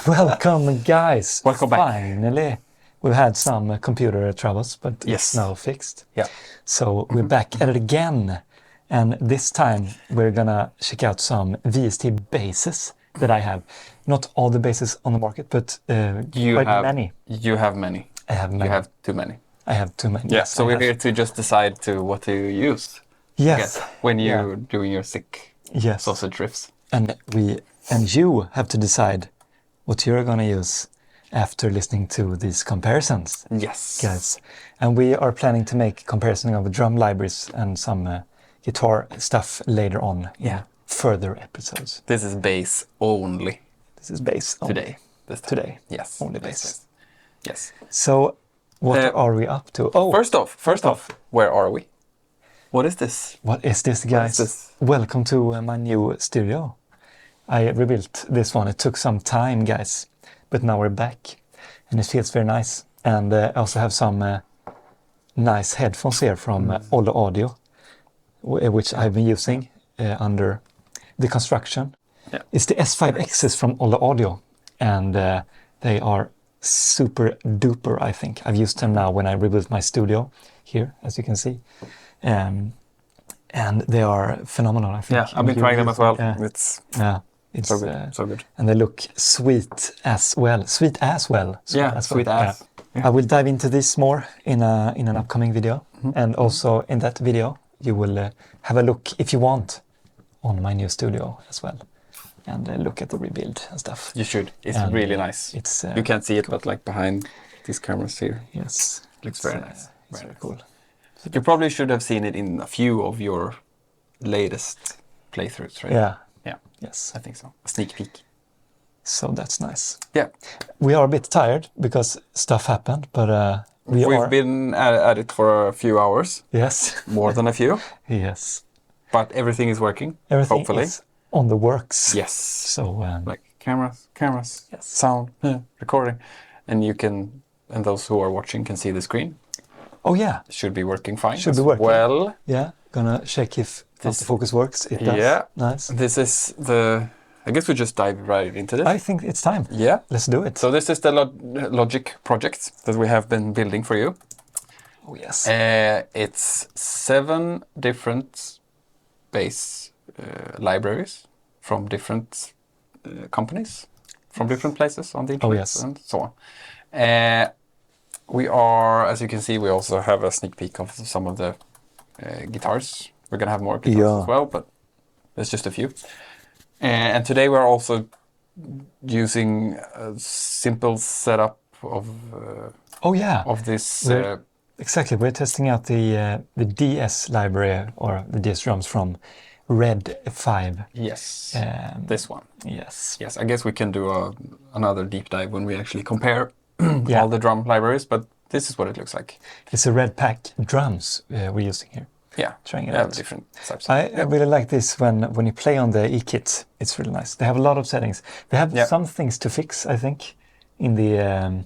Welcome, guys. Welcome back. Finally, we've had some computer troubles, but it's now fixed. Yeah. So we're back at it again. And this time we're gonna check out some VST basses that I have. Not all the basses on the market, but quite many. You have many. I have many. You have too many. I have too many. Yeah, Yes, so we're here to just decide what to use. Yes. When you're doing your sick sausage riffs. And you have to decide what you're gonna use after listening to these comparisons. Yes. Guys. And we are planning to make comparison of drum libraries and some guitar stuff later on in further episodes. This is bass only. This is bass only. Today. Today. Yes. Only bass. Yes. So what are we up to? Oh, first off, where are we? What is this? What is this, guys? What is this? Welcome to my new studio. I rebuilt this one. It took some time, guys, but now we're back, and it feels very nice. And I also have some nice headphones here from Ollo Audio, which I've been using under the construction. Yeah. It's the S5Xs from Ollo Audio, and they are super duper, I think. I've used them now when I rebuilt my studio here, as you can see. And they are phenomenal, I think. Yeah, I've been trying them as well. It's so good. And they look sweet as well. Sweet as well. Sweet as. Yeah. I will dive into this more in an upcoming video. And also in that video, you will have a look, if you want, on my new studio as well. And look at the rebuild and stuff. You should. It's really nice. It's you can't see it, but like behind these cameras here. Yes. It looks very nice. It's very cool. You probably should have seen it in a few of your latest playthroughs, right? Yeah. Yeah. Yes. I think so. A sneak peek. So that's nice. Yeah. We are a bit tired because stuff happened, but we've been at it for a few hours. Yes. More than a few. Yes. But everything is working. Everything hopefully. is on the works. Yes. So like cameras, sound, recording, and those who are watching can see the screen. Oh yeah. It should be working fine. Should be working. Well. Yeah. Gonna check if autofocus works. It does. Yeah. Nice. This is I guess we just dive right into this. I think it's time. Yeah. Let's do it. So this is the Logic project that we have been building for you. Oh yes. It's 7 different bass libraries from different companies, from different places on the internet and so on. We are, as you can see, we also have a sneak peek of some of the guitars. We're going to have more guitars as well, but there's just a few. And today we're also using a simple setup of this. Exactly, we're testing out the DS library or the DS drums from Red 5. Yes, this one. Yes. Yes, I guess we can do another deep dive when we actually compare all the drum libraries, but this is what it looks like. It's a Red Pack drums we're using here. Yeah, trying it out. Different types. I really like this when you play on the E-kit. It's really nice. They have a lot of settings. They have some things to fix, I think, in the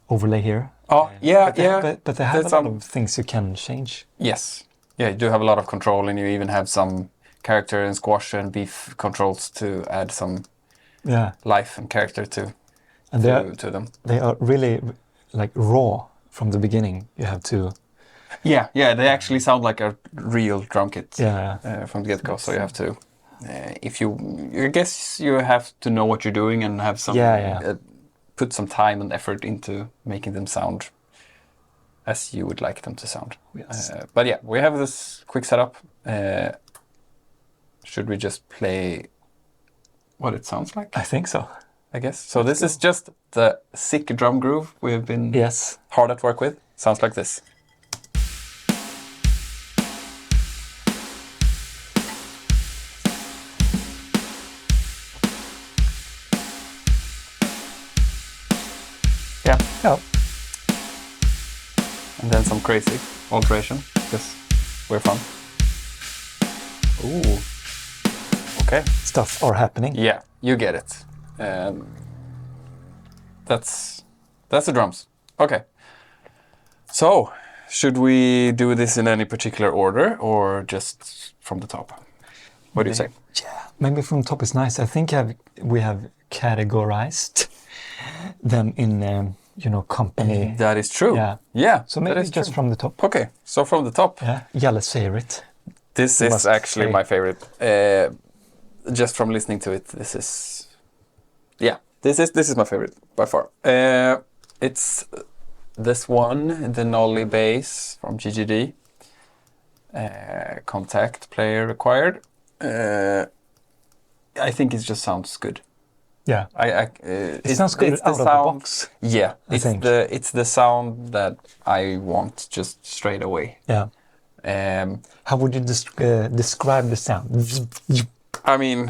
overlay here. Oh, But they have a lot of things you can change. Yes. Yeah, you do have a lot of control, and you even have some character and squash and beef controls to add some life and character to them. They are really like raw from the beginning. You have to... Yeah, they actually sound like a real drum kit from the get-go. So you have to, I guess you have to know what you're doing and have some, put some time and effort into making them sound as you would like them to sound. Yes. But yeah, we have this quick setup. Should we just play what it sounds like? I think so. I guess. So this is just the sick drum groove we've been hard at work with. Sounds like this. Yeah. And then some crazy alteration, because we're fun. Ooh. Okay. Stuff are happening. Yeah, you get it. That's the drums. Okay. So, should we do this in any particular order or just from the top? What do you say? Yeah, maybe from the top is nice. I think we have categorized them in you know, company. That is true. Yeah. Yeah. So maybe just from the top. Okay. So from the top. Yeah. Hjalle's favorite. This is actually my favorite. Just from listening to it, this is. Yeah. This is my favorite by far. It's this one, the Nolly bass from GGD. Contact player required. I think it just sounds good. Yeah, it sounds good out of the box. Yeah, it's the sound that I want just straight away. Yeah. How would you describe the sound? I mean,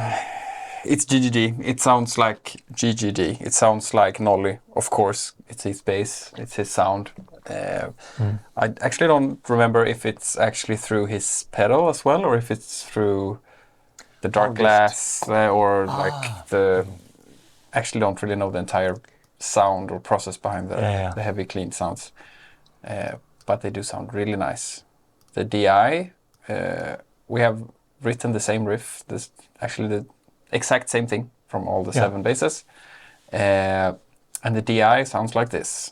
it's GGD. It sounds like GGD. It sounds like Nolly, of course. It's his bass. It's his sound. I actually don't remember if it's actually through his pedal as well, or if it's through the dark glass or like the. Actually, don't really know the entire sound or process behind the heavy, clean sounds, but they do sound really nice. The DI, we have written the same riff. This actually the exact same thing from all the 7 basses, and the DI sounds like this.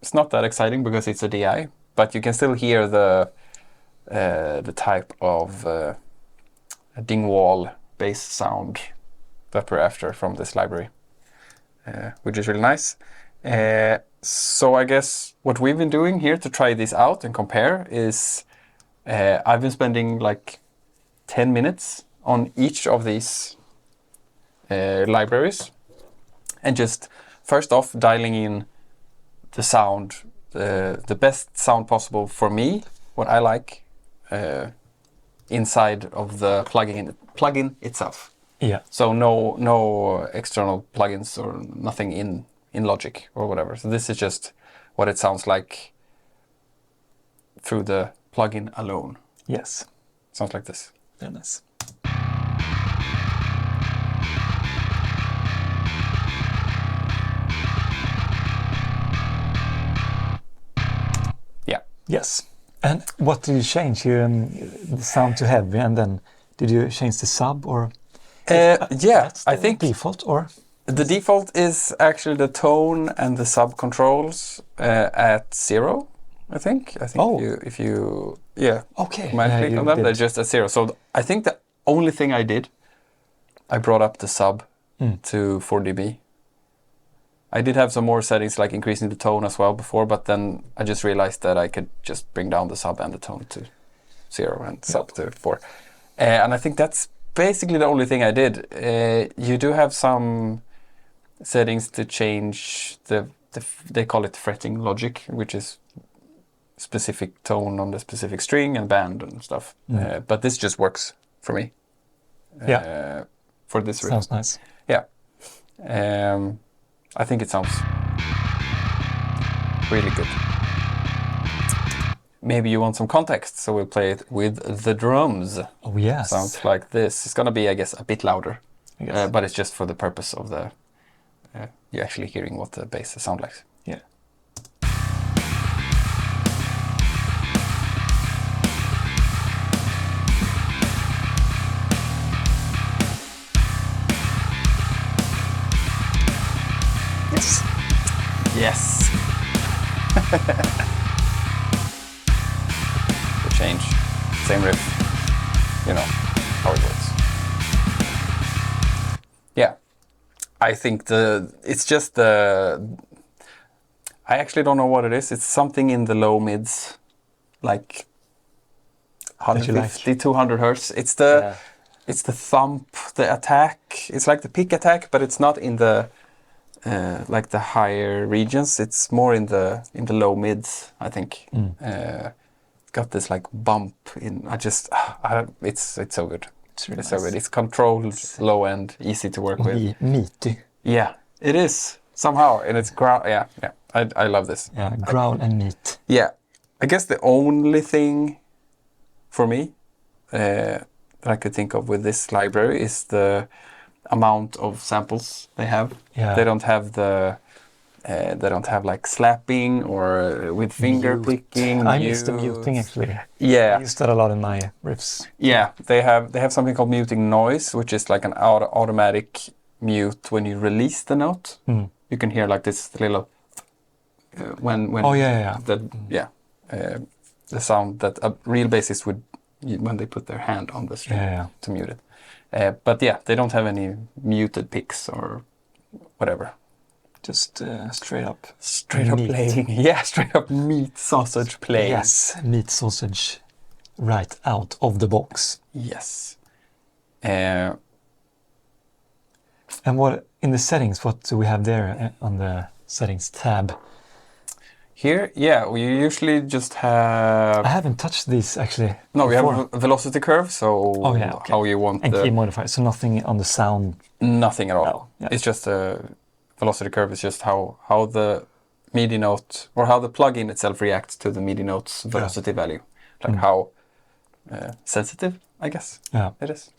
It's not that exciting because it's a DI, but you can still hear the type of Dingwall bass sound that we're after from this library, which is really nice. So I guess what we've been doing here to try this out and compare is I've been spending like 10 minutes on each of these libraries and just first off dialing in the sound, the best sound possible for me, what I like inside of the plugin itself. Yeah. So no external plugins or nothing in Logic or whatever. So this is just what it sounds like through the plugin alone. Yes. Sounds like this. Very nice. Yes. And what did you change here? The sound to heavy, and then did you change the sub or? I think default or? The default is actually the tone and the sub controls at 0. I think. If you okay. click on them, they're just at 0. So I think the only thing I did, I brought up the sub to 4 dB. I did have some more settings like increasing the tone as well before, but then I just realized that I could just bring down the sub and the tone to 0 and sub to 4. And I think that's basically the only thing I did. You do have some settings to change they call it fretting logic, which is specific tone on the specific string and band and stuff. But this just works for me. For this riff. Sounds nice. Yeah. I think it sounds really good. Maybe you want some context, so we'll play it with the drums. Oh yes. Sounds like this. It's gonna be, I guess, a bit louder, but it's just for the purpose of the you actually hearing what the bass sound like. Yeah. Yes. Yes. The change, same riff, you know how it works. Yeah, I think it's just I actually don't know what it is. It's something in the low mids, like 150, 200 hertz. It's the thump, the attack. It's like the pick attack, but it's not in the like the higher regions. It's more in the low mids, I think. Got this like bump in. It's so good. It's really nice. So good. It's controlled, low end, easy to work with. Meaty. Yeah, it is somehow, and it's growl. Yeah. I love this. Yeah, growl and meat. Yeah, I guess the only thing for me that I could think of with this library is the amount of samples they have. Yeah. They don't have the They don't have like slapping or with finger picking. I miss the muting actually. Yeah, I use that a lot in my riffs. Yeah, they have something called muting noise, which is like an automatic mute when you release the note. You can hear like this little when the sound that a real bassist would when they put their hand on the string to mute it. But yeah, they don't have any muted picks or whatever. Just straight up meat. Playing. Yeah, straight up meat sausage playing. Yes, meat sausage right out of the box. Yes. And what in the settings, what do we have there on the settings tab? Here, yeah, we usually just have... I haven't touched these actually. No, before. We have a velocity curve, so how you want and key modifier, so nothing on the sound? Nothing at all. No. Yeah. It's just a velocity curve is just how the MIDI note, or how the plugin itself reacts to the MIDI note's velocity value. Like how sensitive, I guess, it is.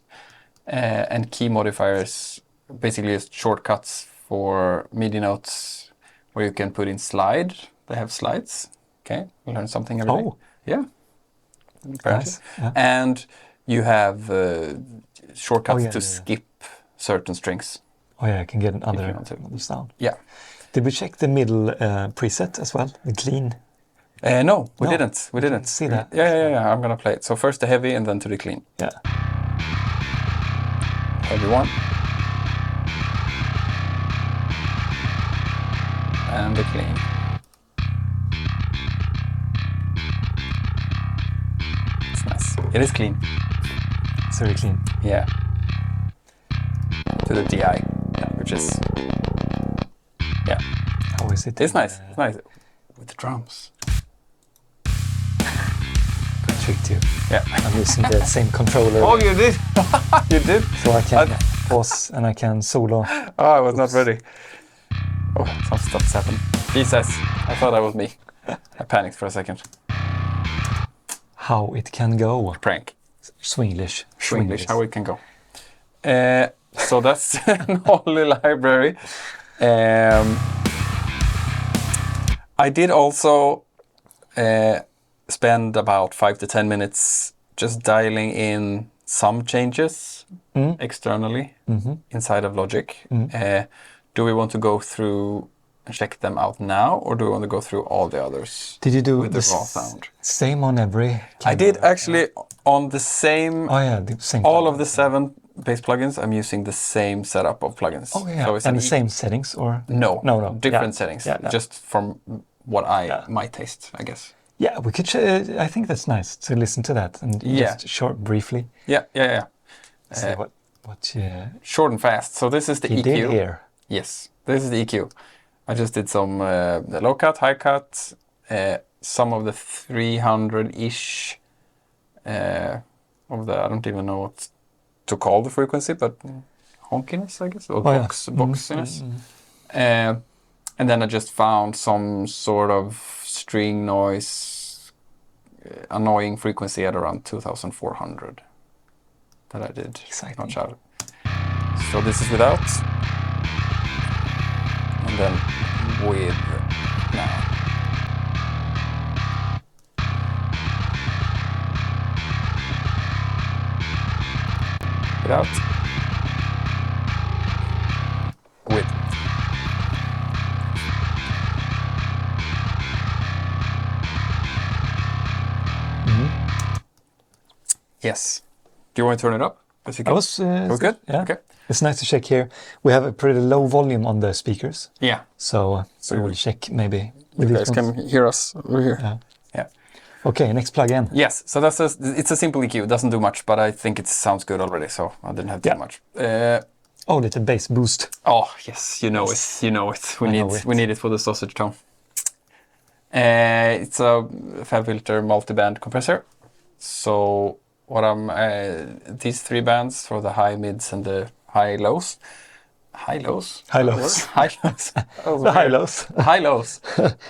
And key modifiers, basically just shortcuts for MIDI notes where you can put in slide. They have slides. Okay, we learn something every day. Yeah. Nice. Yeah. And you have shortcuts to skip certain strings. Oh yeah, I can get another sound. Yeah. Did we check the middle preset as well? The clean? No, we didn't. We didn't see that. Yeah. I'm gonna play it. So first the heavy and then to the clean. Yeah. Heavy one. And the clean. It's nice. It is clean. It's very clean. Yeah. To the DI, which is How is it? It's nice. It's nice with the drums. Good trick too. Yeah. I'm using the same controller. Oh, you did? You did? So I can pause and I can solo. Oh, I was not ready. Oh, some stuff's happened. Jesus, I thought that was me. I panicked for a second. How it can go. Prank. Swinglish. How it can go. So that's Nolly library. I did also spend about 5 to 10 minutes just dialing in some changes externally inside of Logic. Do we want to go through and check them out now, or do we want to go through all the others? Did you do with the raw sound? Same on every camera? I did actually on the same. Oh yeah, the same. All of the 7 bass plugins, I'm using the same setup of plugins. Oh yeah, so it's and the same settings, or no, different settings. Yeah, just from what my taste, I guess. Yeah, we could. I think that's nice to listen to that and just briefly. Yeah. See what short and fast. So this is the EQ. Did here. Yes, this is the EQ. I just did some the low cut, high cut, some of the 300-ish of the, I don't even know what to call the frequency, but honkiness, I guess, or boxiness. And then I just found some sort of string noise, annoying frequency at around 2400 that I did. Exciting. So this is without. And then with now. Without. With. Yes. Do you want to turn it up? That was good? Yeah. Okay. It's nice to check here. We have a pretty low volume on the speakers. Yeah. So we'll check maybe. You guys can hear us over here. Yeah. Okay, next plugin. Yes, so it's a simple EQ. It doesn't do much, but I think it sounds good already, so I didn't have too much. Little bass boost. Oh, yes, you know it. We need it for the sausage tone. It's a FabFilter multi-band compressor. So what these 3 bands for the high mids and the high lows. High lows. High lows. High lows. The high lows. High lows.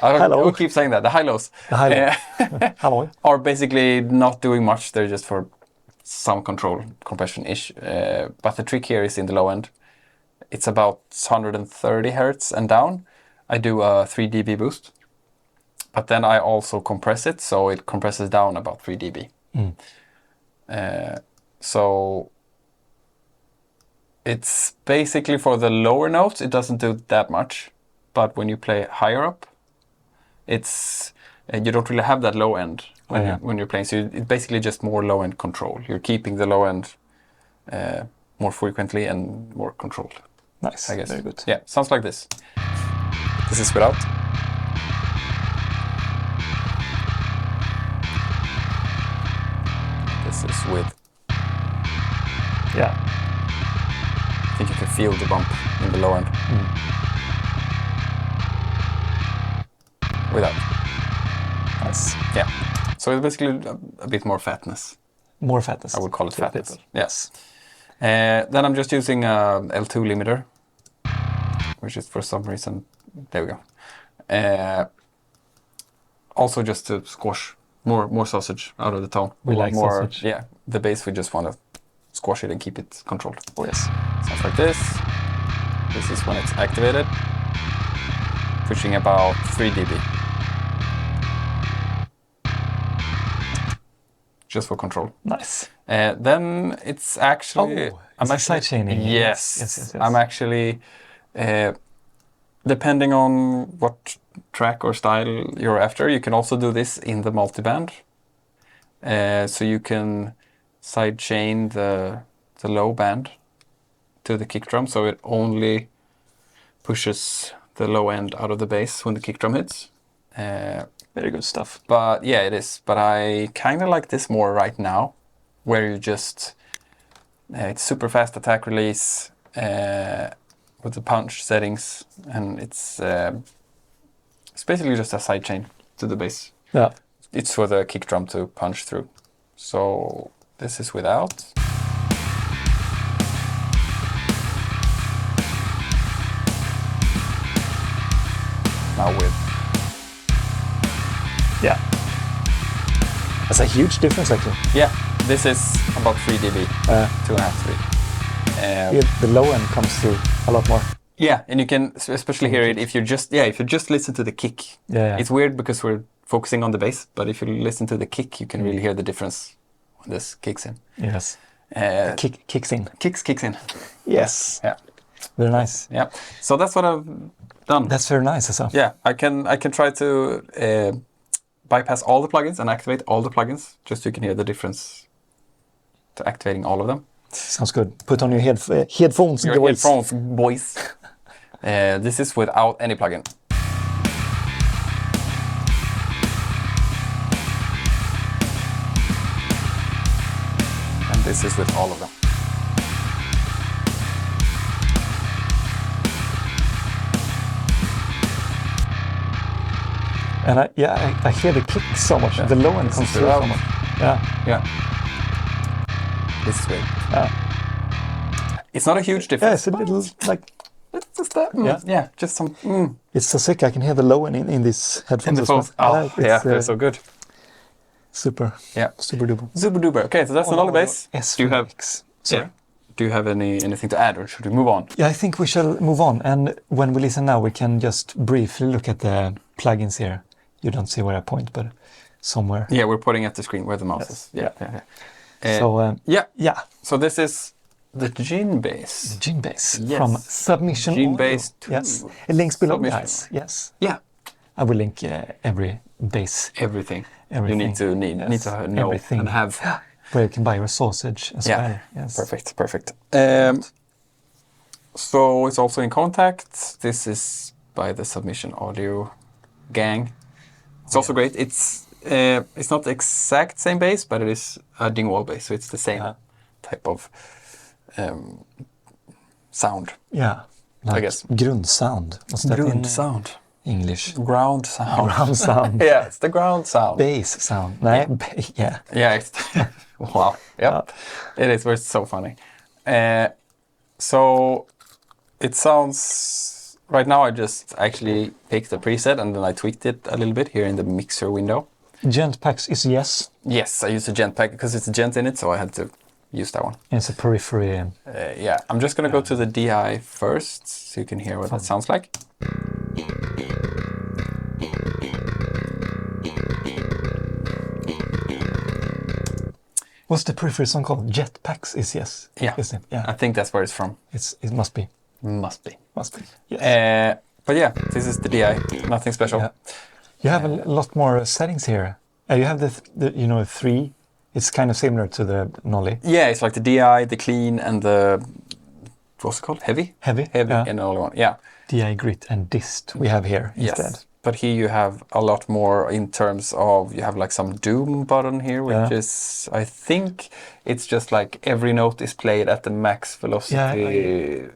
I keep saying that. The high lows. The high lows. Are basically not doing much. They're just for some control compression-ish. But the trick here is in the low end. It's about 130 hertz and down. I do a 3 dB boost, but then I also compress it, so it compresses down about 3 dB. So it's basically for the lower notes, it doesn't do that much, but when you play higher up, it's you don't really have that low end when you're playing. So it's basically just more low end control. You're keeping the low end more frequently and more controlled. Nice, I guess. very good. Yeah, sounds like this. This is without. This is with. Yeah. I think you can feel the bump in the low end. Without. Nice. Yeah. So it's basically a bit more fatness. More fatness. I would call it fatness. People. Yes. Then I'm just using a L2 limiter, which is for some reason. There we go. Also just to squash more sausage out of the tone. We like more, sausage. Yeah, the bass we just want to squash it and keep it controlled. Oh yes. Sounds like this. This is when it's activated. Pushing about 3 dB. Just for control. Nice. Then it's actually... I'm actually sidechaining. Yes. I'm actually... depending on what track or style you're after, you can also do this in the multiband. So you can sidechain the low band to the kick drum, so it only pushes the low end out of the bass when the kick drum hits. Very good stuff. But yeah, it is. But I kind of like this more right now, where you just... it's super fast attack release with the punch settings, and it's basically just a sidechain to the bass. Yeah. It's for the kick drum to punch through. So this is without. Now with. Yeah. That's a huge difference actually. Yeah, this is about 3 dB, 2.5, 3. The low end comes through a lot more. Yeah, and you can especially hear it if you just listen to the kick. Yeah. It's weird because we're focusing on the bass, but if you listen to the kick, you can really hear the difference when this kicks in. Yes. The kicks in. Kicks in. Yes. Yeah. Very nice. Yeah. So that's what I've done. That's very nice as well. Yeah, I can try to bypass all the plugins and activate all the plugins, just so you can hear the difference to activating all of them. Sounds good. Put on your headphones, your boys. Headphones, boys. This is without any plugin. And this is with all of them. And I hear the kick so much. Yeah. The low end comes through so much. Yeah. This is great. It's not a huge difference. Yeah, it's a little like. It's just that. Yeah, just some. It's so sick. I can hear the low end in these headphones. In the phones. They're so good. Super. Yeah. Super duper. Super duper. Okay, so that's the Nolly bass. S5X. Do you have anything to add, or should we move on? Yeah, I think we shall move on. And when we listen now, we can just briefly look at the plugins here. You don't see where I point, but somewhere. Yeah, we're pointing at the screen where the mouse is. Yeah. So this is the Djinnbass. The Djinnbass from Submission. Djinnbass 2. Yes. It links below, guys. Yes. Yeah. I will link every bass. Everything. You need to know everything. And have. Where you can buy your sausage as well. Yes. Perfect. So it's also in contact. This is by the Submission Audio gang. It's also great. It's not the exact same bass, but it is a ding wall bass, so it's the same type of sound. Yeah, like I guess. Grundsound. What's that in sound? English. Ground sound. Ground sound. Yeah, it's the ground sound. Bass sound. Yeah. Yeah. Wow. Yep. It is. It's so funny. So it sounds. Right now, I just actually picked the preset and then I tweaked it a little bit here in the mixer window. Djent packs is yes. Yes, I used a Djent pack because it's a Djent in it, so I had to use that one. It's a periphery. Yeah, I'm just going to go to the DI first so you can hear what that sounds like. What's the periphery song called? Jetpacks is yes. Yeah. Isn't it? Yeah. I think that's where it's from. It must be. Must be. Must be. Yes. But yeah, this is the DI. Nothing special. Yeah. You have a lot more settings here. You have the 3. It's kind of similar to the Nolly. Yeah, it's like the DI, the clean, and the what's it called? Heavy. Heavy. Yeah. And all one. Yeah. DI grit and dist we have here instead. Yes. But here you have a lot more in terms of, you have like some doom button here, which is, I think it's just like every note is played at the max velocity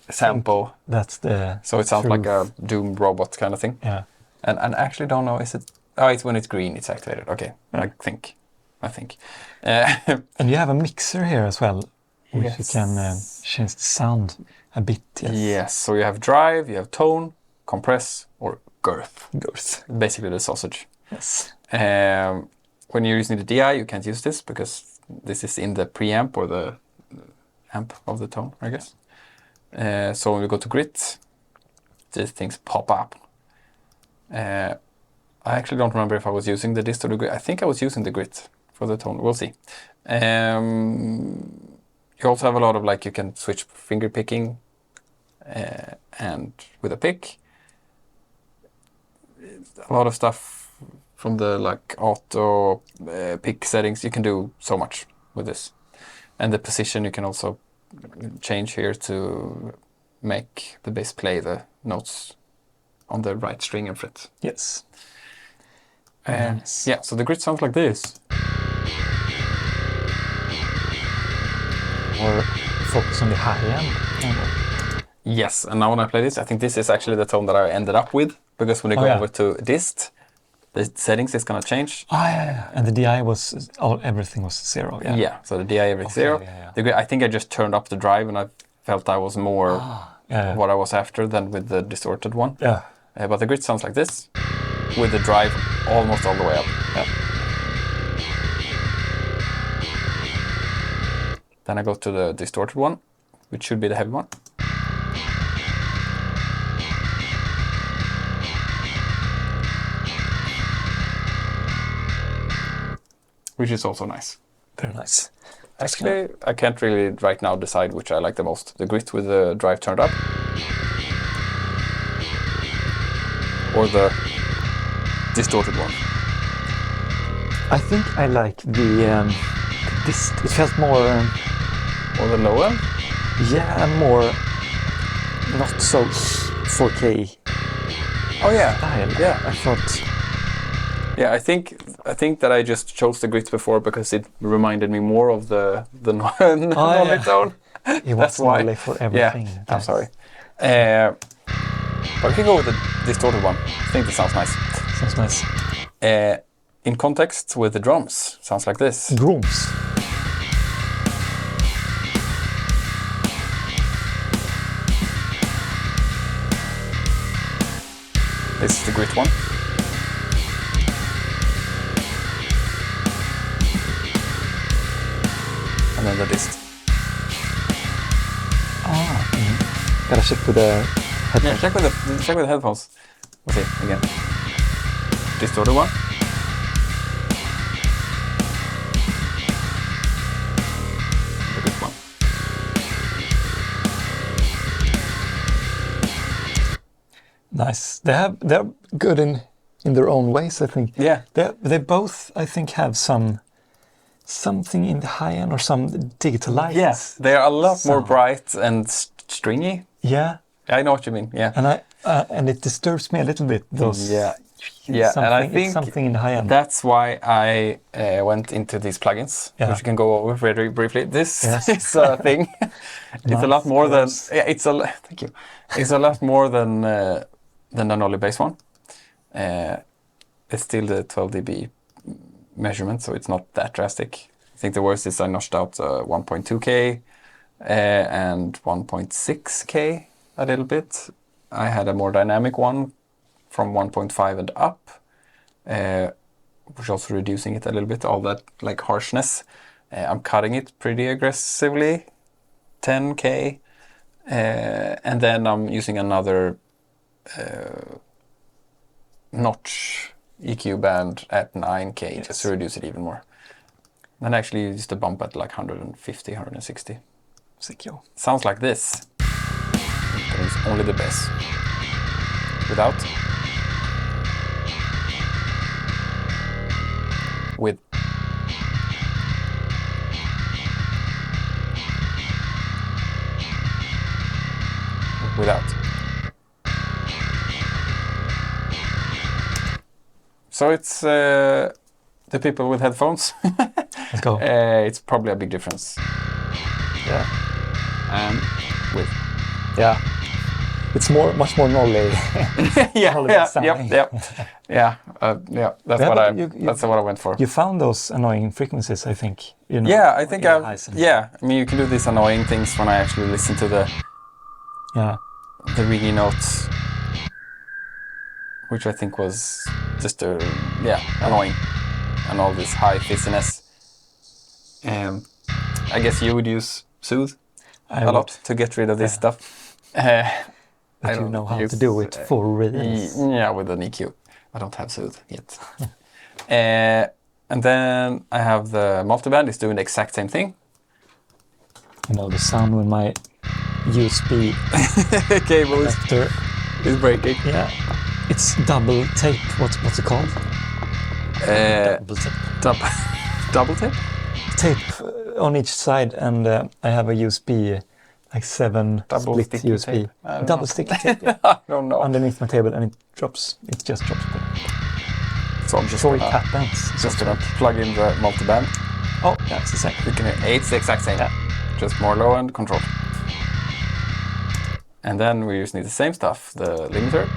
sample. That's the So it sounds like a doom robot kind of thing. Yeah. And I actually don't know, is it, it's when it's green it's activated. Okay, I think. And you have a mixer here as well, which you can change the sound a bit. Yes, so you have drive, you have tone, compress, or girth. Basically the sausage. Yes. When you're using the DI, you can't use this because this is in the preamp or the amp of the tone, I guess. So when we go to grit, these things pop up. I actually don't remember if I was using the dist or the grit. I think I was using the grit for the tone. We'll see. You also have a lot of you can switch finger picking and with a pick. A lot of stuff from the auto pick settings. You can do so much with this. And the position you can also change here to make the bass play the notes on the right string and fret. Yes. Yeah, so the grit sounds like this. Or focus on the high end. Yes, and now when I play this, I think this is actually the tone that I ended up with, because when you go over to dist, the settings is going to change. Oh, yeah. And the DI was, everything was 0. Yeah, yeah, so the DI everything's 0. Yeah. The grit, I think I just turned up the drive and I felt I was more what I was after than with the distorted one. Yeah. But the grit sounds like this, with the drive almost all the way up. Yeah. Then I go to the distorted one, which should be the heavy one. Which is also nice. Very nice. Actually, I can't really right now decide which I like the most. The grit with the drive turned up, or the distorted one. I think I like the dist. It felt more... or the low end? Yeah, more not so 4K. Oh yeah, style. Yeah. I thought. Yeah, I think that I just chose the grit before because it reminded me more of the Nolly tone. It was Nolly for everything. Yeah, I'm sorry. But we can go with the distorted one. I think that sounds nice. Sounds nice. In context with the drums, sounds like this. Drums. This is the grit one. And then the dist. Gotta check with the headphones. Yeah, check with the headphones. Okay, again. Distorted one. The grit one. Nice. They're good in their own ways, I think. Yeah. They both, I think, have something in the high end or some digital lights. Yes, they are a lot more bright and stringy. Yeah. I know what you mean. Yeah. And and it disturbs me a little bit. Those. Yeah. And I think it's something in the high end. That's why I went into these plugins, which you can go over very briefly. This is a thing. It's a lot more than. Yeah, thank you. It's a lot more than the Nolly bass one. It's still the 12 dB measurement, so it's not that drastic. I think the worst is I notched out 1.2K and 1.6K a little bit. I had a more dynamic one from 1.5 and up, which also reducing it a little bit, all that harshness. I'm cutting it pretty aggressively, 10K, and then I'm using another notch EQ band at 9K just to reduce it even more. Then I actually used the bump at like 150, 160. Sick, yo. Sounds like this. But it's only the bass. Without. With. Without. So it's the people with headphones. Let's go. It's probably a big difference. Yeah. And with. Yeah. It's much more Nolly. Yeah. That's what I went for. You found those annoying frequencies, I think. You know, yeah, I think I mean, you can do these annoying things when I actually listen to the ringy notes, which I think was just annoying, and all this high fizziness. I guess you would use Soothe a lot to get rid of this stuff. But you know how to do it for reals. Yeah, with an EQ. I don't have Soothe yet. And then I have the multiband is doing the exact same thing. You know, the sound when my USB cable is breaking. Yeah. It's double tape. What's it called? Double tape. Double tape? Tape on each side, and I have a USB, like 7 double split USB. Double sticky tape. Yeah. I don't know. Underneath my table, and it just drops there. So I'm just it happens. Just gonna plug in the multiband. Oh, that's the same. You can hear it's the exact same. Yeah. Just more low end control. And then we just need the same stuff, the limiter.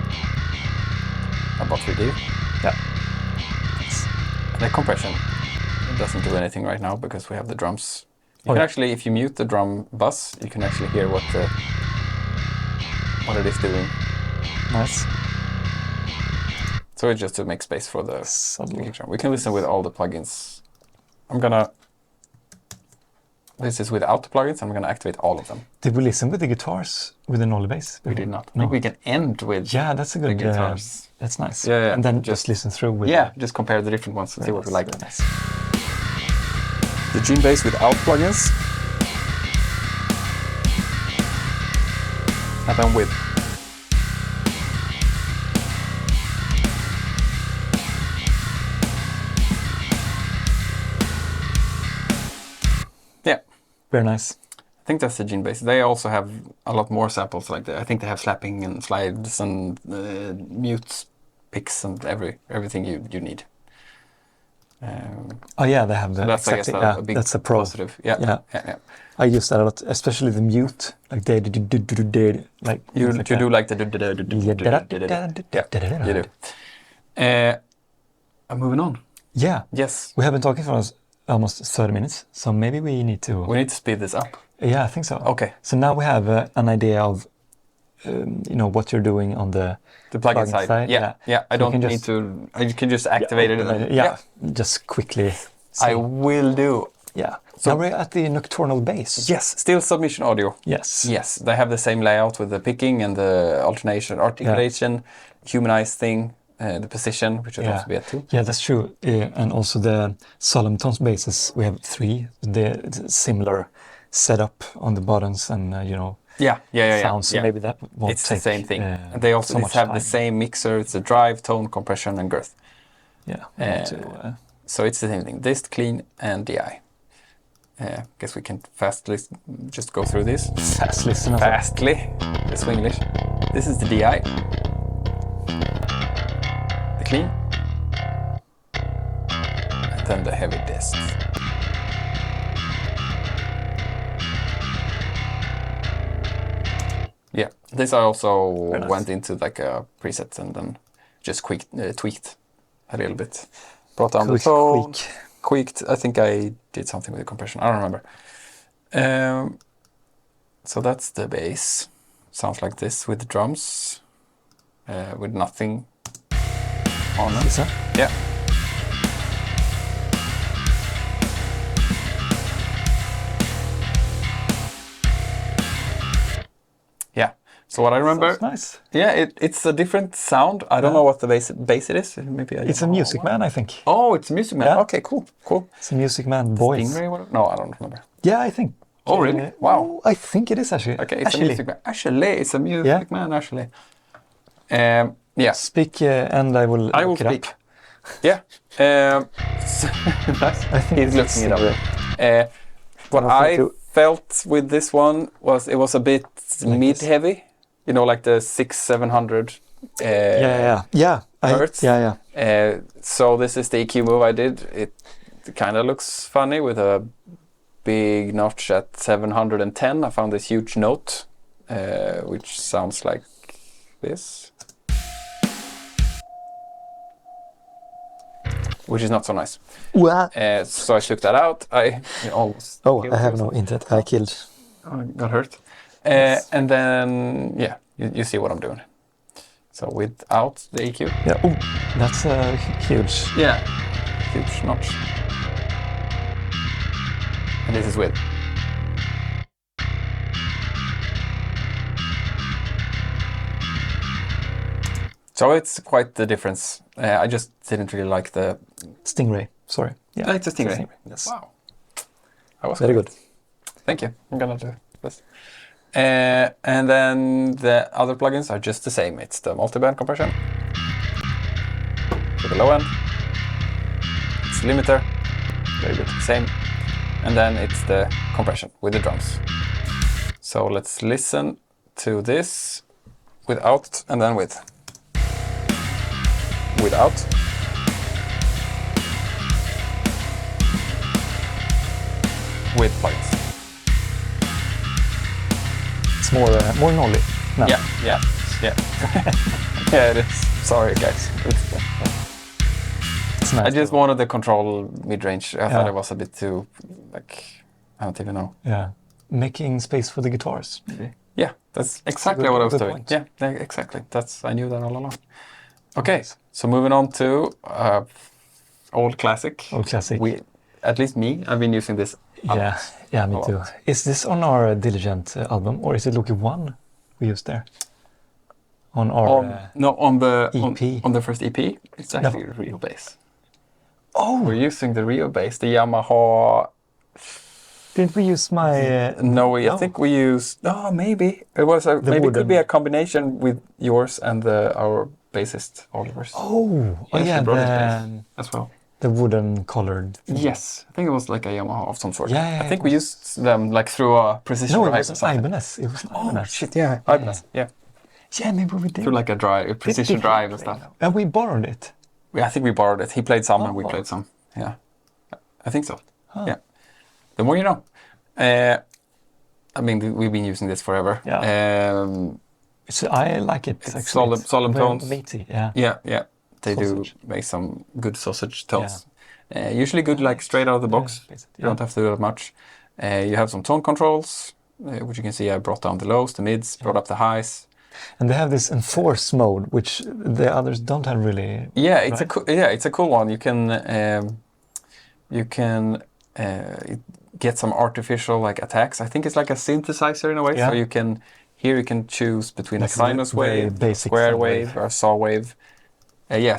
About 3D. Yeah. The compression. It doesn't do anything right now because we have the drums. You can actually, if you mute the drum bus, you can actually hear what it is doing. Nice. So it's just to make space for the kick drum. We can listen with all the plugins. This is without the plugins. I'm gonna activate all of them. Did we listen with the guitars with the Nolly bass? We did not. No. Maybe we can end with that's a good the guitars. That's nice. Yeah. And then just listen through with just compare the different ones and see what we like. Nice. The Djinnbass without plugins. And then with. Yeah. Very nice. I think that's the Djinnbass. They also have a lot more samples like that. I think they have slapping and slides and mute picks and everything you need. They have the. So that's exactly, I guess a big that's a pro. Positive. Yeah. I use that a lot, especially the mute, like like you do like the you do. I'm moving on. Yeah. Yes. We have been talking for almost 30 minutes, so maybe we need to. We need to speed this up. Yeah, I think so. Okay. So now we have an idea of, what you're doing on the plugin side. Yeah. I don't need to. You can just activate it. Just quickly. I will do. Yeah. So now we're at the Nocturnal bass. Yes, still submission audio. Yes. Yes, they have the same layout with the picking and the articulation, humanized thing, the position, which would also be at 2. Yeah, that's true. And also the Solemn tones basses, we have 3. The similar setup on the buttons and sounds. So maybe that won't it's take the same thing. They also have the same mixer. It's a drive, tone, compression, and girth. Yeah. So it's the same thing. Dist, clean, and DI. Guess we can fastly just go through this. Fastly. The Swinglish. This is the DI. The clean. And then the heavy dist. Yeah, this I also went into like a preset and then just tweaked a little bit. Brought down the tone. Tweaked. I think I did something with the compression. I don't remember. So that's the bass. Sounds like this with the drums, with nothing on it. Is that? Yeah. So what I remember, sounds nice. Yeah, it's a different sound. I don't know what the bass it is. Maybe it's a Music Man, I think. Oh, it's a Music Man. Yeah. Okay, cool. It's a Music Man bois. Stingray? No, I don't remember. Yeah, I think. Oh, really? Wow. I think it is actually. Okay, it's a Music Man. It's a Music Man, actually. Yeah. Speak and I will look it speak. up. Yeah. Nice. I think he's looking it up. What I felt with this one was it was a bit like mid-heavy. You know, like the 600-700 hertz. So this is the EQ move I did. It kind of looks funny with a big notch at 710. I found this huge note, which sounds like this. Which is not so nice. So I took that out. I have no internet. I killed. I got hurt. And then, yeah, you see what I'm doing. So without the EQ. Yeah, that's huge. Yeah, huge notch. And this is with. So it's quite the difference. I just didn't really like the... Stingray, sorry. Yeah, it's a Stingray. Yes. Wow. That was very good. Thank you. I'm gonna do this. And then the other plugins are just the same. It's the multiband compression for the low end. It's limiter, very good, same. And then it's the compression with the drums. So let's listen to this without and then with. Without. With plugins. It's more Nolly now. Yeah. Yeah, it is. Sorry, guys. It's nice. I just wanted the control mid-range. I thought it was a bit too, like, I don't even know. Yeah, making space for the guitars, maybe. Yeah, that's exactly what I was doing. Yeah, exactly. I knew that all along. Okay, so moving on to old classic. Old classic. At least me, I've been using this. Yeah, me too. Is this on our Diligent album, or is it Loki 1 we used there? On our on the EP. On the first EP, it's actually a real bass. Oh, we're using the real bass, the Yamaha. Didn't we use my? No, I think we used. Oh, maybe it was. Maybe it could be a combination with yours and our bassist Oliver's. Yeah, brought his bass as well. The wooden colored thing. Yes, I think it was like a Yamaha of some sort. Yeah, I think we used them like through a precision drive. No, it was an Ibanez. It was an Ibanez. Shit, yeah, Ibanez. Yeah. Yeah, maybe we did. Through like a precision drive and stuff. And we borrowed it. Yeah, I think we borrowed it. He played some and we played some. Yeah, I think so. Yeah. The more you know. I mean, we've been using this forever. Yeah. I like it. It's solemn tones. Meaty, yeah. They sausage. Do make some good sausage tones. Usually good, like straight out of the box. You don't have to do that much. You have some tone controls, which you can see I brought down the lows, the mids, brought up the highs. And they have this enforce mode, which the others don't have really. Yeah, it's it's a cool one. You can get some artificial like attacks. I think it's like a synthesizer in a way. So you can choose between a sinus wave, square wave, or saw wave.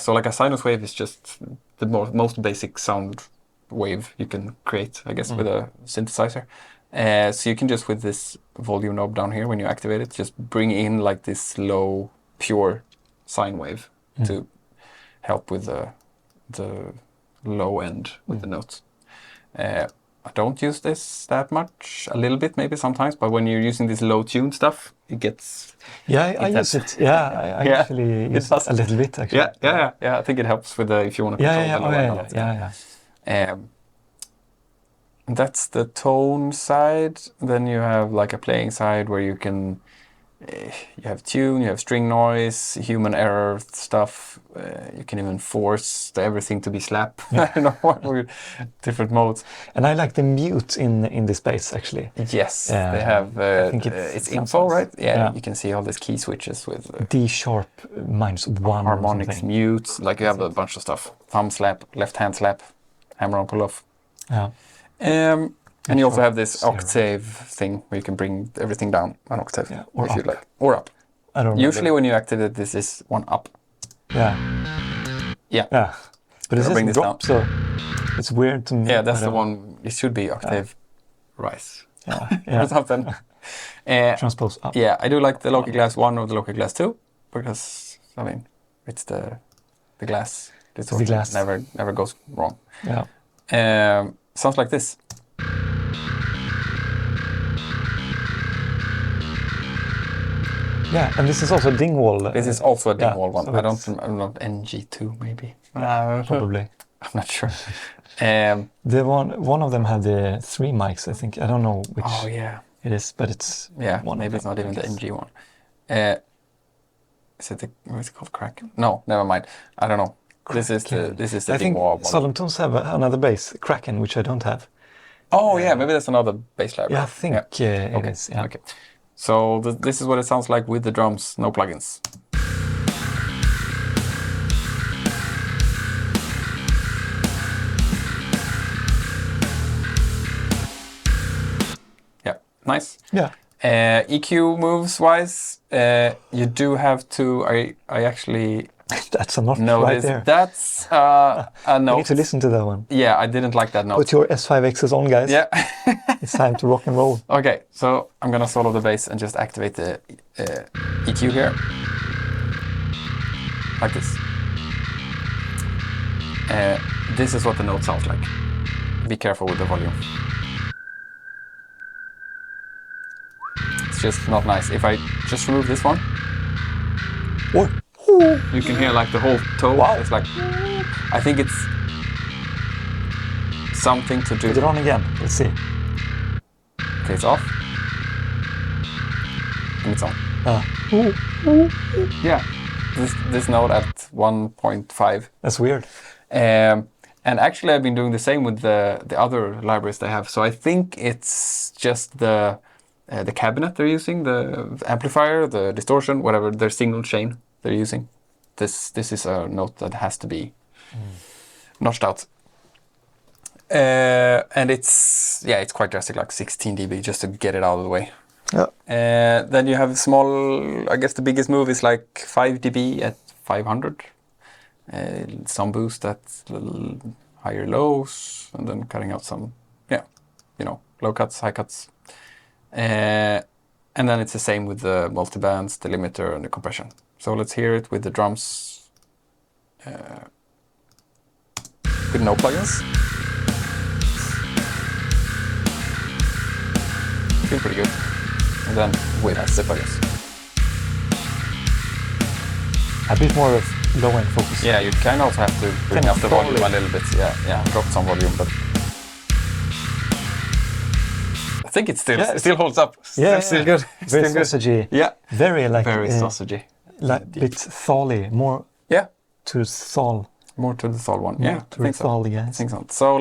So like a sinus wave is just the most basic sound wave you can create, I guess, with a synthesizer. So you can just, with this volume knob down here, when you activate it, just bring in like this low, pure sine wave to help with the low end with the notes. I don't use this that much, a little bit maybe sometimes, but when you're using this low tune stuff, it gets... Yeah, I use it. Yeah, I actually use it a little bit, actually. Yeah, I think it helps with if you want to control the low end. Yeah. That's the tone side. Then you have like a playing side where you can... you have tune, you have string noise, human error stuff. You can even force everything to be slap. I don't know what different modes. And I like the mute in this bass actually. Yes, they have. I think it's info, right? Yeah, you can see all these key switches with D sharp -1 harmonics, mute. Like you have a bunch of stuff. Thumb slap, left hand slap, hammer on pull off. Yeah. And you also have this octave thing where you can bring everything down an octave if you like, or up. I don't Usually when you activate this is one up. Yeah. Yeah. Yeah. But this bring is this drop, down. so it's weird to me. Yeah, that's the one. It should be octave rise. Yeah. Or something. Transpose up. Yeah, I do like the Loki Glass 1 or the Loki Glass 2 because, I mean, it's the glass. The glass never goes wrong. Yeah. Sounds like this. Yeah, and this is also a Dingwall. This is also a Dingwall one. So I'm not NG2 maybe. Probably. I'm not sure. The one of them had the 3 mics, I think. I don't know which it is, but it's maybe it's not even the NG one. Is it what's it called? Kraken? No, never mind. I don't know. Kraken. This is the I think Dingwall one. Solemn tones have another bass, Kraken, which I don't have. Oh yeah, maybe that's another bass library. Yeah, I think it is. Yeah. Okay. So this is what it sounds like with the drums, no plugins. Yeah, nice. Yeah. EQ moves wise, you do have to. I actually. That's a note right there. That's a note. You need to listen to that one. Yeah, I didn't like that note. Put your S5Xs on, guys. Yeah. It's time to rock and roll. Okay, so I'm gonna solo the bass and just activate the EQ here. Like this. This is what the note sounds like. Be careful with the volume. It's just not nice. If I just remove this one, you can hear like the whole tone. Wow. It's like, I think it's something to do. Put it on again. Let's see. Okay, it's off. And it's on. Yeah, this note at 1.5. That's weird. And actually, I've been doing the same with the other libraries they have. So I think it's just the cabinet they're using, the amplifier, the distortion, whatever, their single chain they're using. This is a note that has to be notched out. And it's quite drastic, like 16 dB just to get it out of the way. Yeah. Then you have small, I guess the biggest move is like 5 dB at 500. Some boost at little higher lows, and then cutting out some, low cuts, high cuts. And then it's the same with the multibands, the limiter, and the compression. So let's hear it with the drums with no plugins. Feel pretty good. And then with the plugins. A bit more of low-end focus. Yeah, you kind of also have to bring up the volume a little bit. Yeah, drop some volume, but I think it still holds up. Yeah, still good. Very sausagey. Yeah, very sausagey. Like bit thally, more. Yeah, to Thall. More to the Thall one. Yeah, to the Thall, yes. I think so. So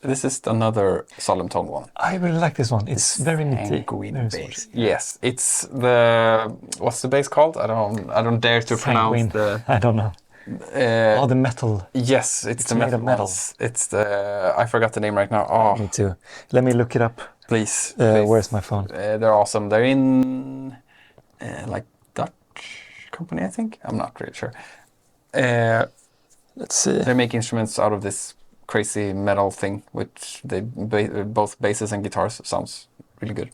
this is another Solemn tone one. I really like this one. It's very nitty. Sanguine bass. Yes, it's the what's the bass called? I don't dare to Sanguine. pronounce the. I don't know. The metal. Yes, it's the metal. It's the I forgot the name right now. Oh, me too. Let me look it up. Please. Where's my phone? They're awesome. They're in like Dutch company, I think. I'm not really sure. Let's see. They make instruments out of this crazy metal thing, which they both basses and guitars sounds really good.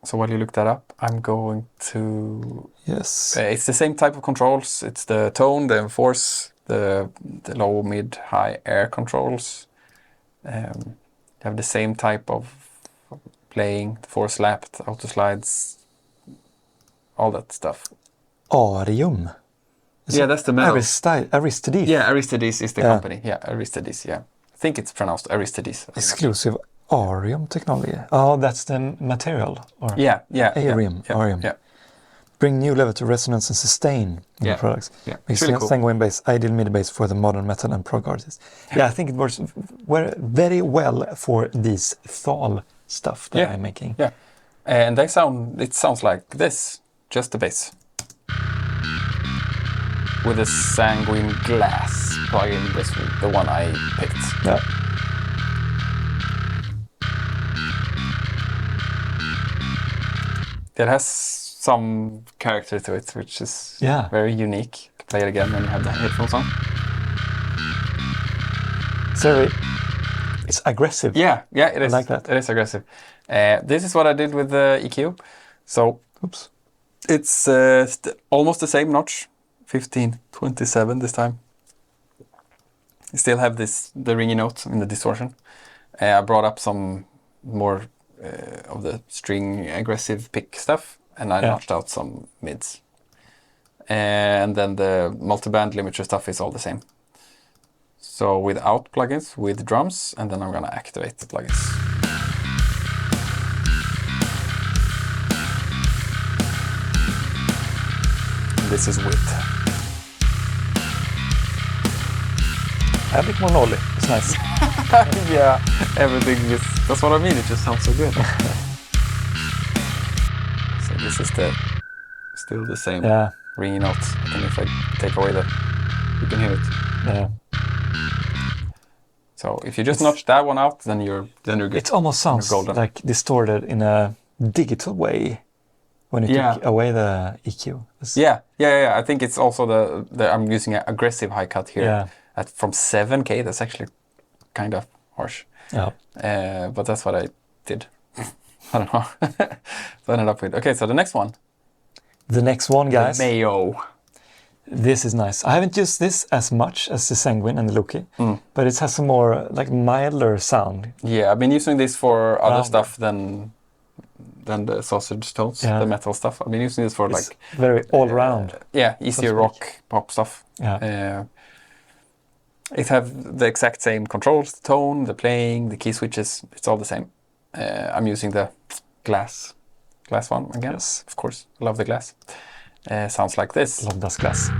So while you look that up, I'm going to. Yes. It's the same type of controls. It's the tone, the enforce, the low, mid, high air controls. You have the same type of playing, the 4-slapped, auto slides, all that stuff. Arium. That's the metal. Aristidis. Yeah, Aristidis is the company. Yeah, Aristidis, yeah. I think it's pronounced Aristidis. Exclusive Arium technology. Oh, that's the material. Or Arium. Yeah. Bring new level to resonance and sustain in the products. Yeah, it's really cool. Sanguine bass, ideal MIDI bass for the modern metal and prog artists. Yeah, I think it works very well for these Thall stuff that I'm making. Yeah, and it sounds like this, just the bass. With a Sanguine glass plugin, this the one I picked. Yeah. It has some character to it, which is very unique. Play it again when you have the headphones on. It's aggressive. Yeah, it is. I like that. It is aggressive. This is what I did with the EQ. So, it's almost the same notch, 1527 this time. You still have the ringy note in the distortion. I brought up some more of the string aggressive pick stuff, and I notched out some mids. And then the multiband limiter stuff is all the same. So without plugins, with drums, and then I'm gonna activate the plugins. And this is with. A bit more Nolly, it's nice. Yeah, everything is, that's what I mean, it just sounds so good. So this is still the same ringing note. And if I take away you can hear it. Yeah. So if you just notch that one out, then you're good. It almost sounds like distorted in a digital way when you take away the EQ. Yeah. I think it's also I'm using an aggressive high cut here from 7K. That's actually kind of harsh. Yeah. But that's what I did. I don't know. So I ended up with. Okay, so the next one. The next one, guys. The Mayo. This is nice. I haven't used this as much as the Sanguine and the Loki, but it has a more like milder sound. Yeah, I've been using this for other stuff than the sausage tones, the metal stuff. I've been using this for it's very all round. Easier rock pop stuff. Yeah. It have the exact same controls, the tone, the playing, the key switches. It's all the same. I'm using the glass one again. Yes, of course. I love the glass. Sounds like this. Love das glass.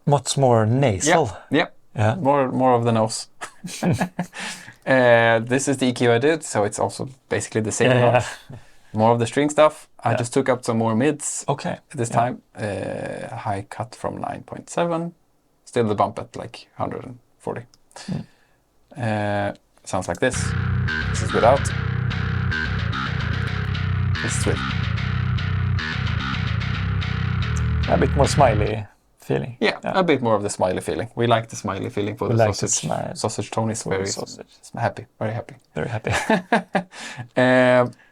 Much more nasal. Yeah. More of the nose. This is the EQ I did, so it's also basically the same. More of the string stuff. I just took up some more mids. Okay. This time, high cut from 9.7. Still the bump at like 140. Sounds like this. This is without. This is with. A bit more smiley feeling. Yeah, a bit more of the smiley feeling. We like the smiley feeling for the sausage. Sausage tone is very happy. Very happy. Very happy.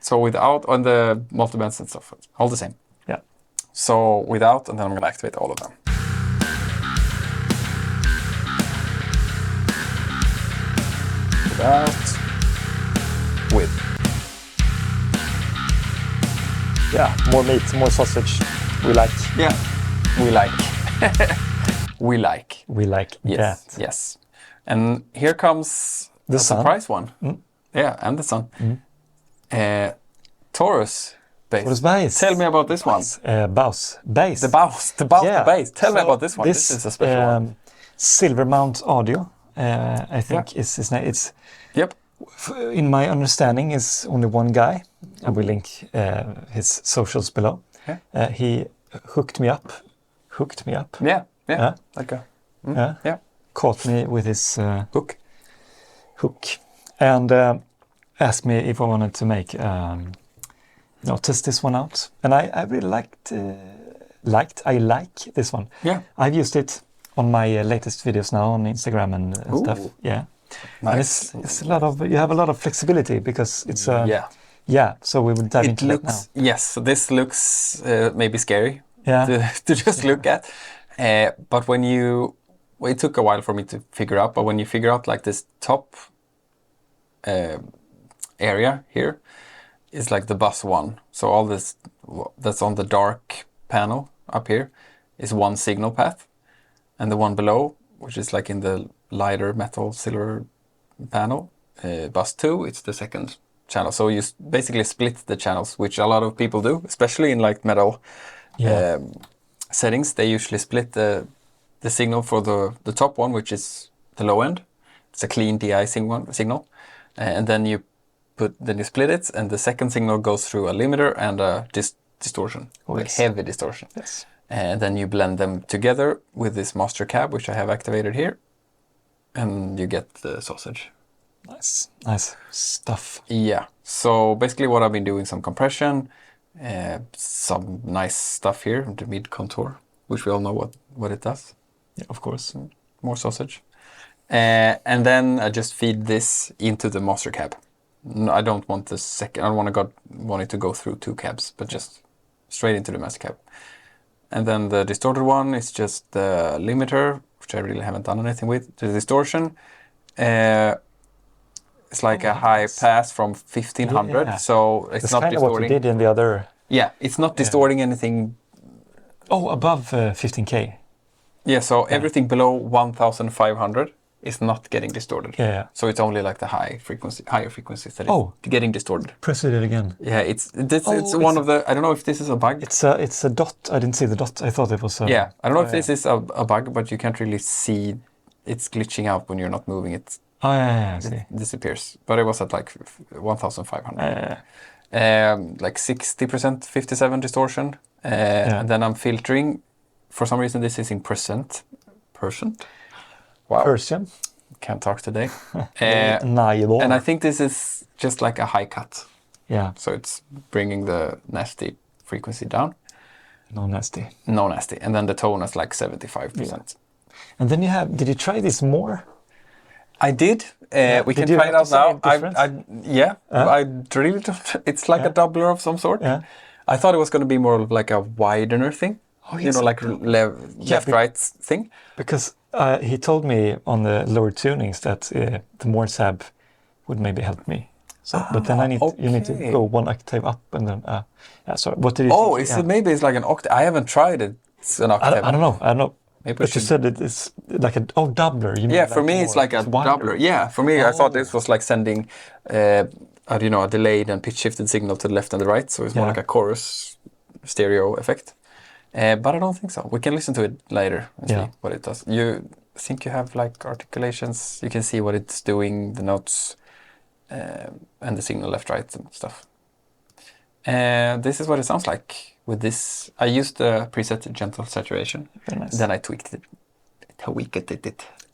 So without on the multibands and stuff, all the same. Yeah. So without, and then I'm gonna activate all of them. Without. With. Yeah, more meat, more sausage. We like. Yeah, we like. We like. We like that. Yes. And here comes the surprise one. Yeah, and the sun. Torus Bass. Torus Bass. Tell me about this one. Bass. Bass. The bass. The bass. Tell me about this one. This is a special one. Silvermount audio, I think is his name. It's in my understanding, is only one guy. I will link his socials below. He hooked me up. Yeah. Like a, caught me with his hook, and asked me if I wanted to make, test this one out. And I really like this one. Yeah, I've used it on my latest videos now on Instagram and stuff. Yeah, nice. And it's a lot of, you have a lot of flexibility because it's So we will dive into that now. Yes, so this looks maybe scary. To just look at. But it took a while for me to figure out, but when you figure out like this top area here is like the bus one. So all this that's on the dark panel up here is one signal path. And the one below, which is like in the lighter metal silver panel, bus 2, it's the second channel. So you basically split the channels, which a lot of people do, especially in like metal settings. They usually split the signal for the top one, which is the low end. It's a clean DI signal, and then you split it, and the second signal goes through a limiter and a distortion, heavy distortion. Yes. And then you blend them together with this master cab, which I have activated here, and you get the sausage. Nice stuff. Yeah. So basically, what I've been doing, some compression, some nice stuff here, the mid contour, which we all know what it does. Yeah, of course. More sausage. And then I just feed this into the master cab. No, I don't want the second. I don't want it to go through 2 cabs, but just straight into the master cab. And then the distorted one is just the limiter, which I really haven't done anything with. The distortion, it's like a high pass from 1500, so it's not kind of what you did in the other. Yeah, it's not distorting anything. Oh, above 15K. Yeah, so everything below 1500 is not getting distorted. Yeah. So it's only like the higher frequencies that is getting distorted. Press it again. Yeah, it's one of the. I don't know if this is a bug. It's a dot. I didn't see the dot. I thought it was. Yeah, I don't know if this is a bug, but you can't really see. It's glitching out when you're not moving it. Oh yeah, I see. It disappears. But it was at like 1500. Like 60%, 57 distortion. And then I'm filtering. For some reason, this is in percent. Wow. Persian. Can't talk today. And I think this is just like a high cut. Yeah. So it's bringing the nasty frequency down. No nasty. No nasty. And then the tone is like 75%. Yeah. And then you have, did you try this more? I did. We can try it out now. I really don't. It's like a doubler of some sort. Yeah. I thought it was going to be more of like a widener thing. Oh, yes. You know, like left-right thing. Because he told me on the lower tunings that the more sab would maybe help me. So, but then you need to go 1 octave up and then. Sorry. What did you think? Oh, maybe it's like an octave. I haven't tried it. It's an octave. I don't know. Maybe but you said it's like a doubler. You mean for me it's like a doubler. Yeah, for me I thought this was like sending a delayed and pitch shifted signal to the left and the right. So it's more like a chorus stereo effect. But I don't think so. We can listen to it later and see what it does. You think you have like articulations? You can see what it's doing, the notes, and the signal left, right, and stuff. This is what it sounds like with this. I used the preset gentle saturation. Very nice. Then I tweaked it.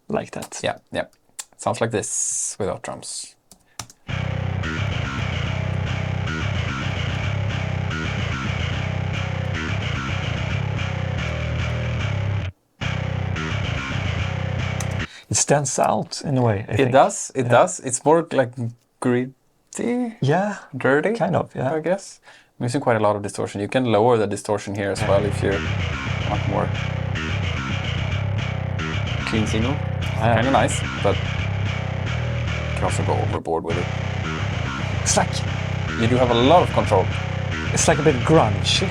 Like that. Yeah. It sounds like this without drums. It stands out in a way. I think. It does. It does. It's more like gritty. Yeah. Dirty. Kind of. Yeah. I guess. I'm using quite a lot of distortion. You can lower the distortion here as well if you want more clean signal. Kind of nice, but you can also go overboard with it. It's like you do have a lot of control. It's like a bit grungy,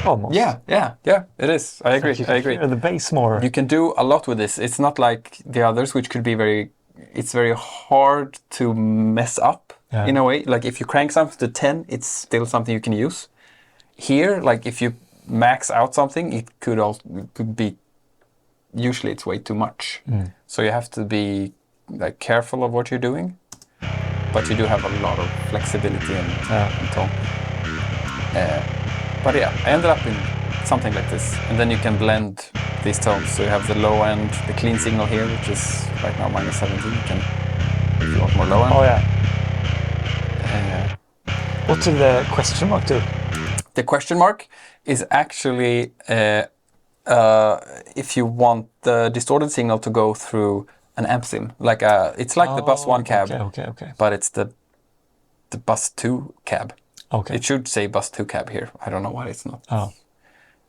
almost. Yeah. It is. I agree. I agree. The bass more. You can do a lot with this. It's not like the others, which could be it's very hard to mess up in a way. Like if you crank something to 10, it's still something you can use. Here, like if you max out something, it could be. Usually, it's way too much. So you have to be like careful of what you're doing. But you do have a lot of flexibility and tone. But yeah, I ended up in something like this. And then you can blend these tones. So you have the low end, the clean signal here, which is right now minus 17. You can, if you want more low end. Oh yeah. What did the question mark do? The question mark is actually if you want the distorted signal to go through an amp sim. It's like the bus 1 cab, okay. but it's the bus 2 cab. Okay. It should say bus 2 cab here. I don't know why it's not. Oh.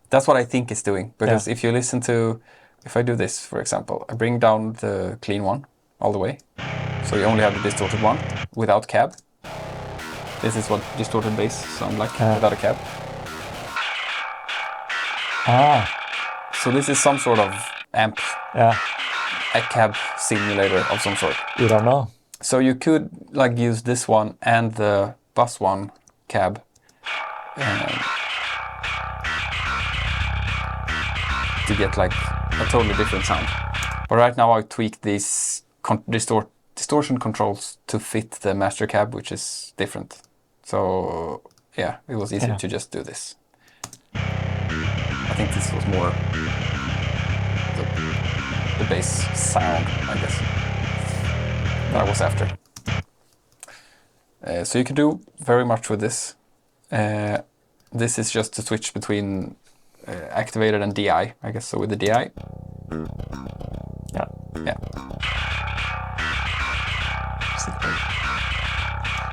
That's what I think it's doing. Because if you listen to, if I do this, for example, I bring down the clean one all the way. So you only have the distorted one without cab. This is what distorted bass sound like without a cab. So this is some sort of amp. Yeah. A cab simulator of some sort. You don't know. So you could like use this one and the bus 1 cab to get like a totally different sound. But right now I tweaked these distortion controls to fit the master cab, which is different. So yeah, it was easier to just do this. I think this was more the bass sound, I guess, that I was after. So you can do very much with this. This is just to switch between activated and DI, I guess. So with the DI. Yeah. Yeah.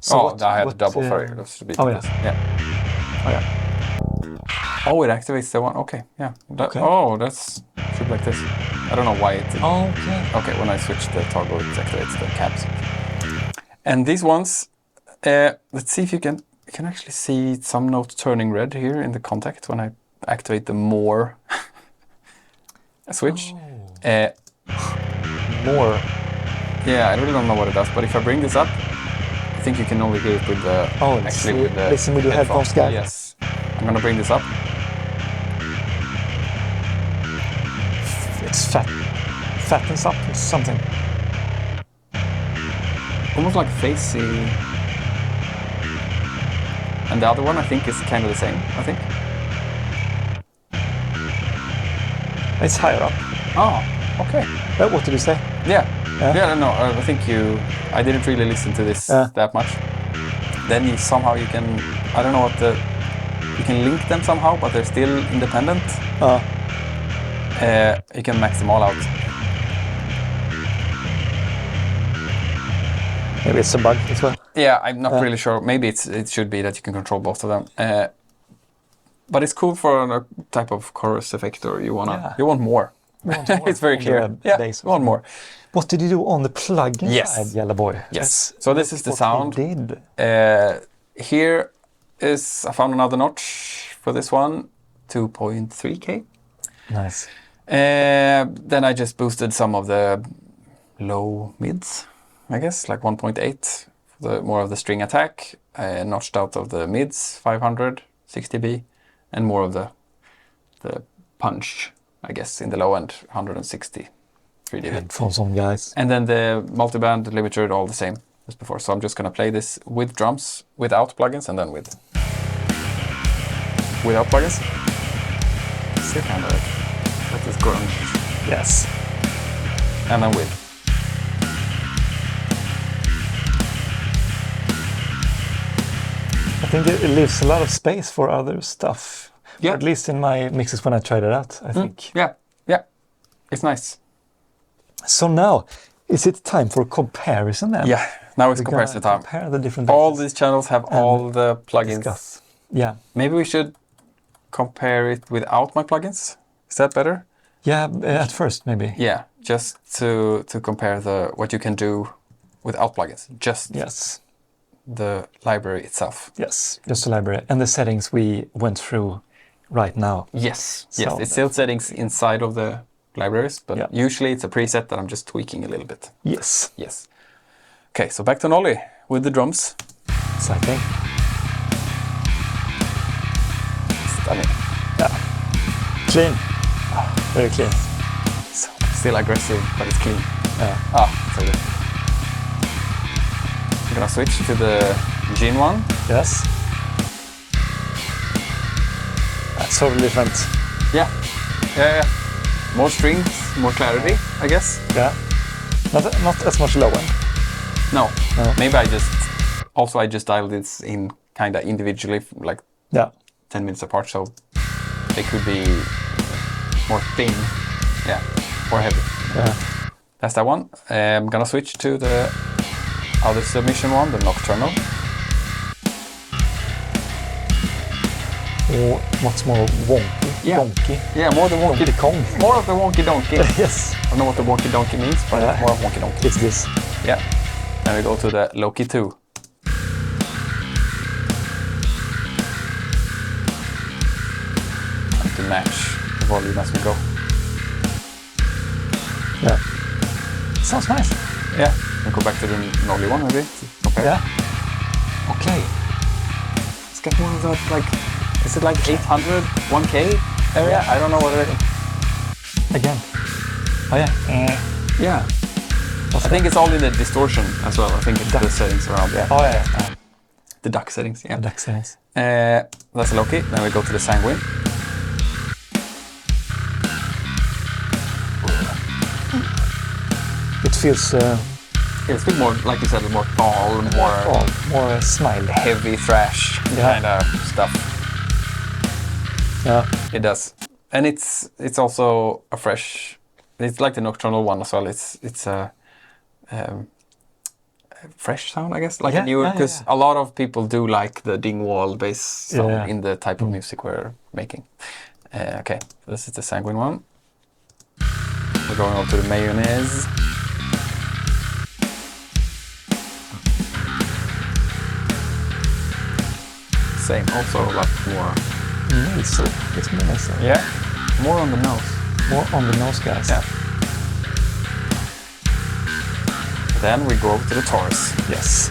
So I had a double for it. Oh yeah. Yeah. Oh yeah. Oh, it activates the one. Okay, yeah. Okay. Oh, that's should be like this. I don't know why it. Okay. Okay, when I switch the toggle, it activates the caps. And these ones, let's see if you can actually see some note turning red here in the contact when I activate the more switch. Oh. More. Yeah, I really don't know what it does, but if I bring this up, I think you can only hear it with the with the listen with your headphones, guys. Yes, I'm gonna bring this up. It's fattens up or something. Almost like Facey. And the other one, I think, is kind of the same, I think. It's higher up. Oh, okay. What did you say? Yeah, no, I think I didn't really listen to this that much. Then you can, I don't know you can link them somehow, but they're still independent. You can max them all out. Maybe it's a bug as well. Yeah, I'm not really sure. Maybe it should be that you can control both of them. But it's cool for a type of chorus effect, or you want more. It's very clear. Yeah, you want more. What did you do on the plugin side, Hjalle boy? Yes. So this is the sound. Did. Here is, I found another notch for this one, 2.3K. Nice. Then I just boosted some of the low mids, I guess, like 1.8, more of the string attack. I notched out of the mids, 500, 60B, and more of the punch, I guess, in the low end, 160. 3dB. Headphones on, guys. And then the multiband limiter, all the same as before. So I'm just going to play this with drums, without plugins, and then without plugins. Still kind of like this grunge. Yes. And then with. I think it leaves a lot of space for other stuff. Yeah. Or at least in my mixes when I tried it out, I think. Yeah. It's nice. So now, is it time for comparison then? Yeah, now it's comparison time. Compare the different all bases. these channels have all the plugins. Discuss. Yeah. Maybe we should compare it without my plugins. Is that better? Yeah, at first maybe. Yeah, just to compare what you can do without plugins. Just the library itself. Yes, just the library. And the settings we went through right now. Yes, so yes, it's still settings inside of the libraries, but usually it's a preset that I'm just tweaking a little bit. Yes. Yes. Okay, so back to Nolly with the drums. Exciting. Stunning. Yeah. Clean. Very clean. So, still aggressive, but it's clean. Yeah. So good. I'm gonna switch to the Djinn one. Yes. That's totally different. Yeah. More strings, more clarity, I guess. Yeah. Not as much low end. No. Maybe I just dialed this in kind of individually, like 10 minutes apart, so they could be more thin, or heavy. Yeah. That's that one. I'm gonna switch to the other submission one, the Nocturnal. Or what's more wonky? Yeah. Wonky. Yeah, more the wonky Kong. More of the wonky donkey. Yes. I don't know what the wonky donkey means, but it's more of wonky donkey. It's this. Yeah. Then we go to the Loki 2. To match the volume as we go. Yeah. Sounds nice. Yeah. We'll go back to the Nolly one maybe. Okay. Yeah. Okay. Let's get one of that, like, is it like 800, 1K area? I don't know what it is. Again. Oh yeah. Yeah. I think it's all in the distortion as well. I think it's the settings around there. Oh yeah. The duck settings, yeah. The duck settings. That's Loki. Then we go to the Sanguine. It feels more, like you said, more tall, more smile. Heavy thrash kind of stuff. Yeah. It does. And it's also a fresh, it's like the Nocturnal one as well. It's a fresh sound, I guess, like a newer, because a lot of people do like the ding-wall bass sound in the type of music we're making. Okay, this is the Sanguine one. We're going over to the mayonnaise. Same, also a lot more. Nasal. It's more nasal. Yeah, more on the nose. More on the nose, guys. Yeah. Then we go over to the Torus. Yes.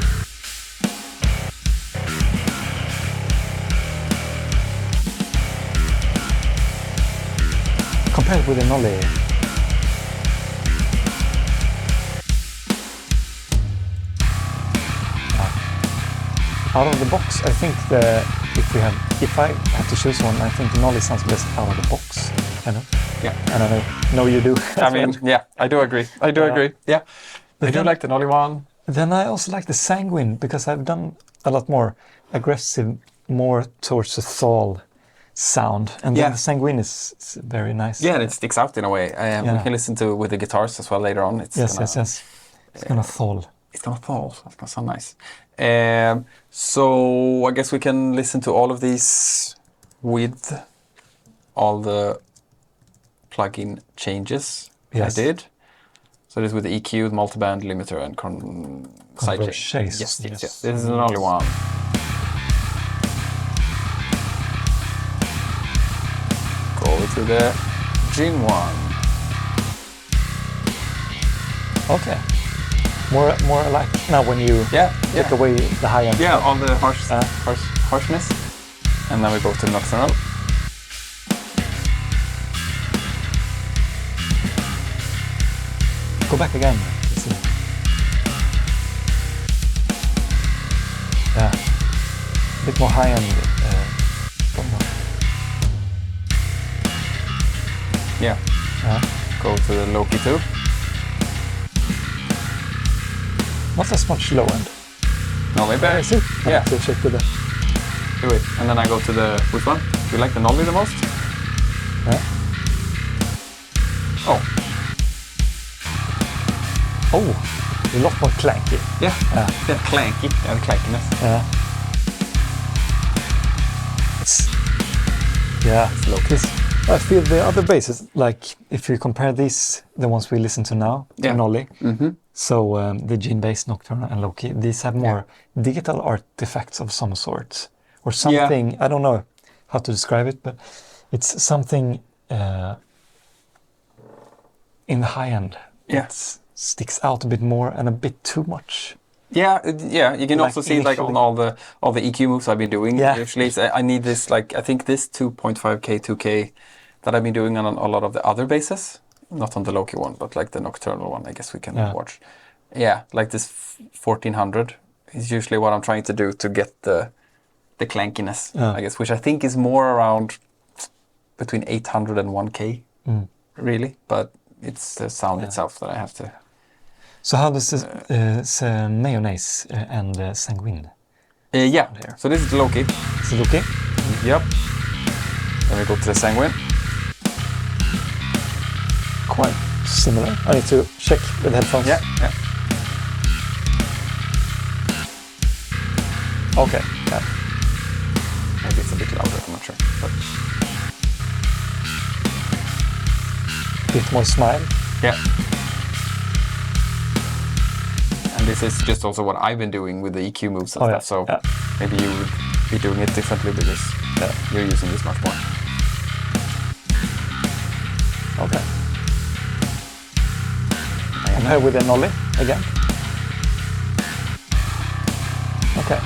Compared with the Nolly. Out of the box, I think if I have to choose one, I think the Nolly sounds best out of the box. Kind of. Yeah. And I know you do. I mean, yeah, I do agree. I do agree. Yeah. But I do like the Nolly one. Then I also like the Sanguine because I've done a lot more aggressive, more towards the Thall sound. And then the Sanguine is very nice. Yeah, and it sticks out in a way. We can listen to it with the guitars as well later on. It's yes. It's gonna Thall. It's gonna Thall. That's gonna sound nice. So I guess we can listen to all of these with all the plugin changes I did. So this is with the EQ, the multiband, limiter, and sidechain. Yes. This is the only one. Go over to the Djinn one. Okay. More like now when you take away the high end. Yeah, all the harshness. And then we go to Nocturnal. Go back again. Yeah, a bit more high end. Go to the Loki too. Not as much low end. No, maybe. I see. I have to check with that. Do it. And then I go to the, which one? Do you like the Nolly the most? Yeah. Oh, a lot more clanky. Yeah, clanky. Yeah, the clankiness. Yeah. It's Loki. I feel the other basses, like if you compare these, the ones we listen to now, to Nolly, so the Djinnbass, Nocturnal, and Loki, these have more digital artifacts of some sort, or something. I don't know how to describe it, but it's something in the high end. It sticks out a bit more and a bit too much. Yeah. You can also see like on all the EQ moves I've been doing. Usually, I need this I think this 2.5K, 2K that I've been doing on a lot of the other basses, not on the Loki one, but like the Nocturnal one. I guess we can watch. Yeah, like this 1400 is usually what I'm trying to do to get the clankiness. I guess, which I think is more around between 800 and 1K, really. But it's the sound itself that I have to. So how does this mayonnaise and Sanguine? So this is the Loki. Is it okay? Yep. Then we go to the Sanguine. Quite similar. I need to check with headphones. Yeah. Okay. Yeah. Maybe it's a bit louder, I'm not sure. But bit more smile. Yeah. And this is just also what I've been doing with the EQ moves and stuff, so maybe you would be doing it differently because you're using this much more. Okay. Compare with the Nolly again. Okay.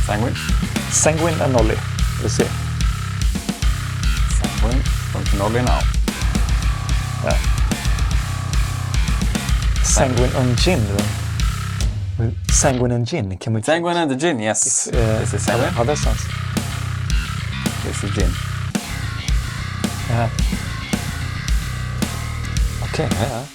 Sanguine? Sanguine and Nolly. Let's see. Sanguine from Nolly now. Yeah. Sanguine and Djinn then. With Sanguine and Djinn, can we check? Sanguine and the Djinn, yes. This is Sanguine. How that sounds. This is Djinn. Yeah. Okay, yeah.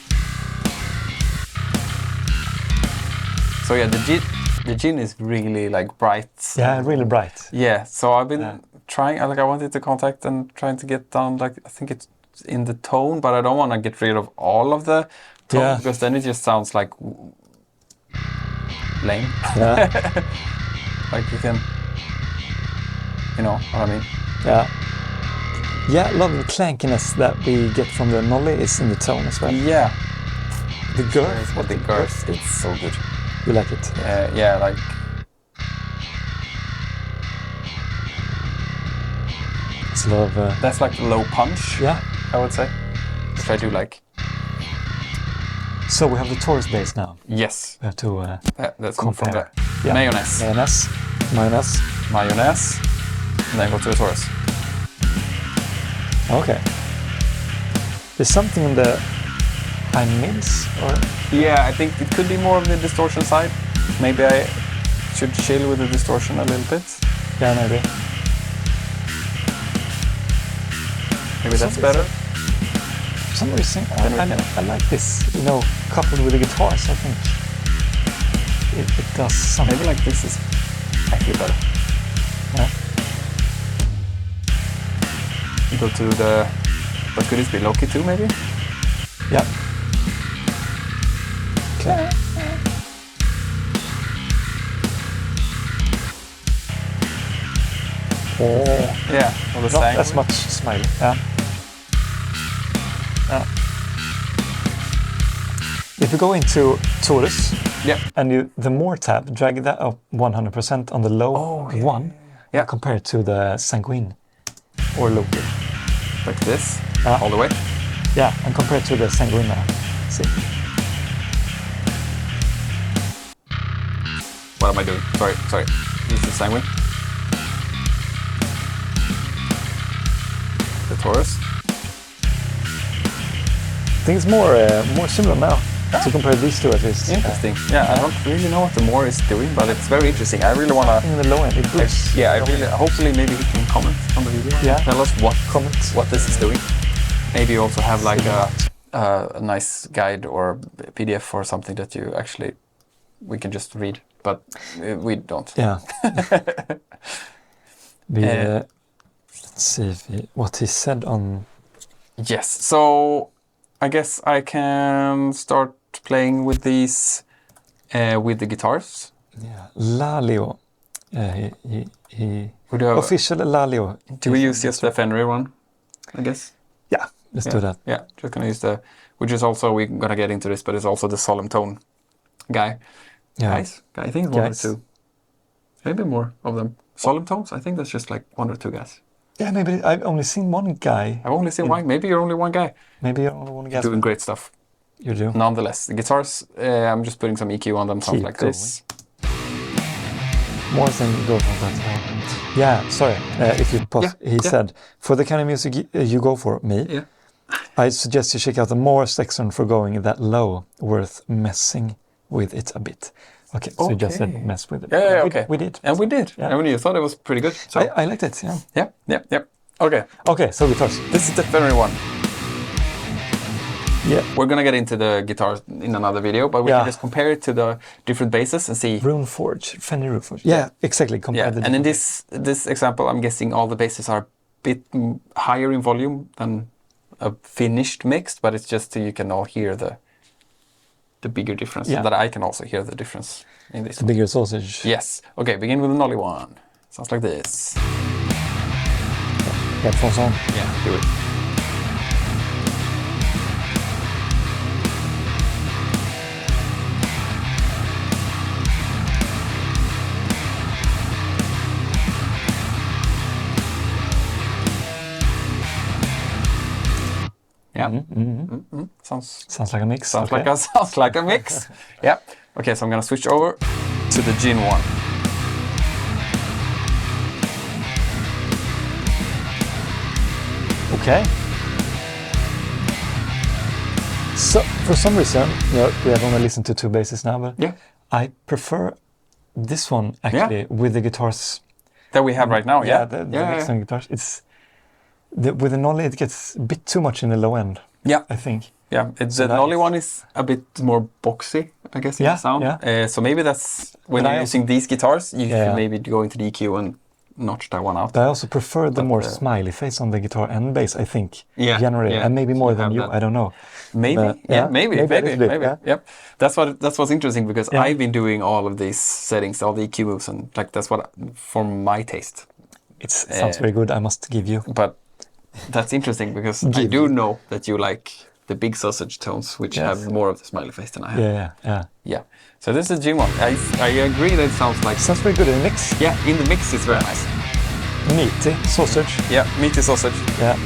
So yeah, the Djinn is really like bright. Yeah, really bright. Yeah, so I've been trying, like I wanted to contact and trying to get down, like I think it's in the tone, but I don't want to get rid of all of the tone because then it just sounds like lame. Yeah. Like you can, you know what I mean? Yeah. Yeah, a lot of the clankiness that we get from the Nolly is in the tone as well. Yeah. The girth. What the girth, it's so good. You like it? Yeah, like... It's a lot of... That's like low punch, yeah, I would say. Which I do like. So we have the Torus Bass now. Yes. We have to that's compare. From the mayonnaise. Mayonnaise. And then go to the Torus. Okay. There's something in the high mids, or? Yeah, I think it could be more of the distortion side. Maybe I should chill with the distortion a little bit. Yeah, maybe. Maybe that's better. For some reason, I like this, you know, coupled with the guitars, I think. It does something. Maybe like this is actually better. Yeah. Go to the... What could this be? Loki 2 maybe? Yeah. Okay. Oh. Yeah, or the Not Sanguine. as much smile. Yeah. Yeah. If you go into Torus, and the more tab, drag that up 100% on the low one, compared to the Sanguine or Loki. Like this, all the way? Yeah, and compared to the Sanguine now. See? What am I doing? Sorry. This is Sanguine. The Torus. I think it's more similar now to compare these two at least. Interesting. I don't really know what the more is doing, but it's very interesting. I really want to... In the low end, it boosts. Hopefully maybe he can comment on the video. Yeah. Tell us what this is doing. Maybe also have like a nice guide or PDF or something that we can just read, but we don't. Yeah. Let's see what he said on... Yes, so I guess I can start playing with these with the guitars. Yeah, Lalio. He have official Lalio. Do we use just the Fenrir one, I guess? Yeah, let's do that. Yeah, just gonna use which is also, we're gonna get into this, but it's also the Solemn tone guy. Yeah. Guys? I think it's one or two. Maybe more of them. Solemn tones? I think that's just like one or two guys. Yeah, maybe I've only seen one guy. I've only seen one. Maybe you're only one guy. Maybe you're only one guy. Doing great stuff. You do. Nonetheless, the guitars, I'm just putting some EQ on them, sounds like this. More than go for that. Yeah, sorry. If you pause, he said, for the kind of music you go for, I suggest you check out the More section for going that low, worth messing with it a bit. Okay, so you just said mess with it. Yeah, okay. We did. And we did. Yeah. And when you thought it was pretty good. So. I liked it, yeah. Yeah. Okay. Okay, so guitars. This is the Fenrir one. Yeah. We're gonna get into the guitars in another video, but we can just compare it to the different basses and see. Fenrir Runeforge. Yeah, exactly. And in this example, I'm guessing all the basses are a bit higher in volume than a finished mix, but it's just so you can all hear the bigger difference, so that I can also hear the difference in this. The bigger sausage. Yes. Okay, begin with the Nolly one. Sounds like this. Headphones on. Yeah, do it. Yeah. Sounds like a mix. Sounds like a mix. Yeah. Okay, so I'm gonna switch over to the Djinn one. Okay. So for some reason, we have only listened to two basses now, but I prefer this one actually with the guitars that we have right now. The mixed guitars. It's with the Nolly, it gets a bit too much in the low end. Yeah, I think. Yeah, the Nolly one is a bit more boxy, I guess, in the sound. Yeah. So maybe that's when you're using these guitars, you should maybe go into the EQ and notch that one out. But I also prefer the more smiley face on the guitar and bass, I think, generally, and maybe more than you. I don't know. Maybe, maybe. Yep. That's what's interesting, because I've been doing all of these settings, all the EQ moves, and like that's what, for my taste, it sounds very good. I must give you. But that's interesting, because I do know that you like the big sausage tones, which have more of the smiley face than I have. Yeah. So this is Djinn one. I agree that it sounds like... Sounds very good in the mix. Yeah, in the mix it's very nice. Meaty sausage. Yeah, meaty sausage. Yeah.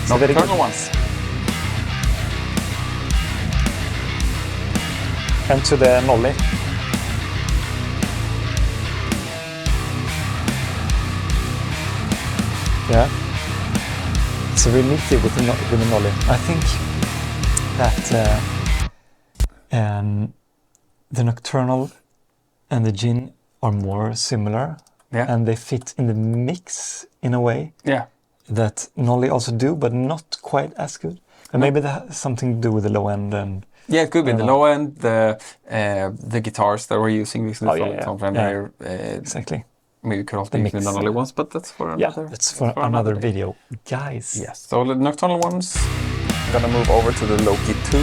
Nocturnal ones. And to the Nolly. Yeah. It's really meaty with the Nolly. I think that the Nocturnal and the Djinn are more similar, and they fit in the mix in a way that Nolly also do, but not quite as good. And maybe that has something to do with the low end. And it could be the low end, the guitars that we're using recently exactly. Maybe you could also use the Nolly ones, but that's for another. That's for another video, guys. Yes. So the Nocturnal ones. I'm gonna move over to the Loki 2.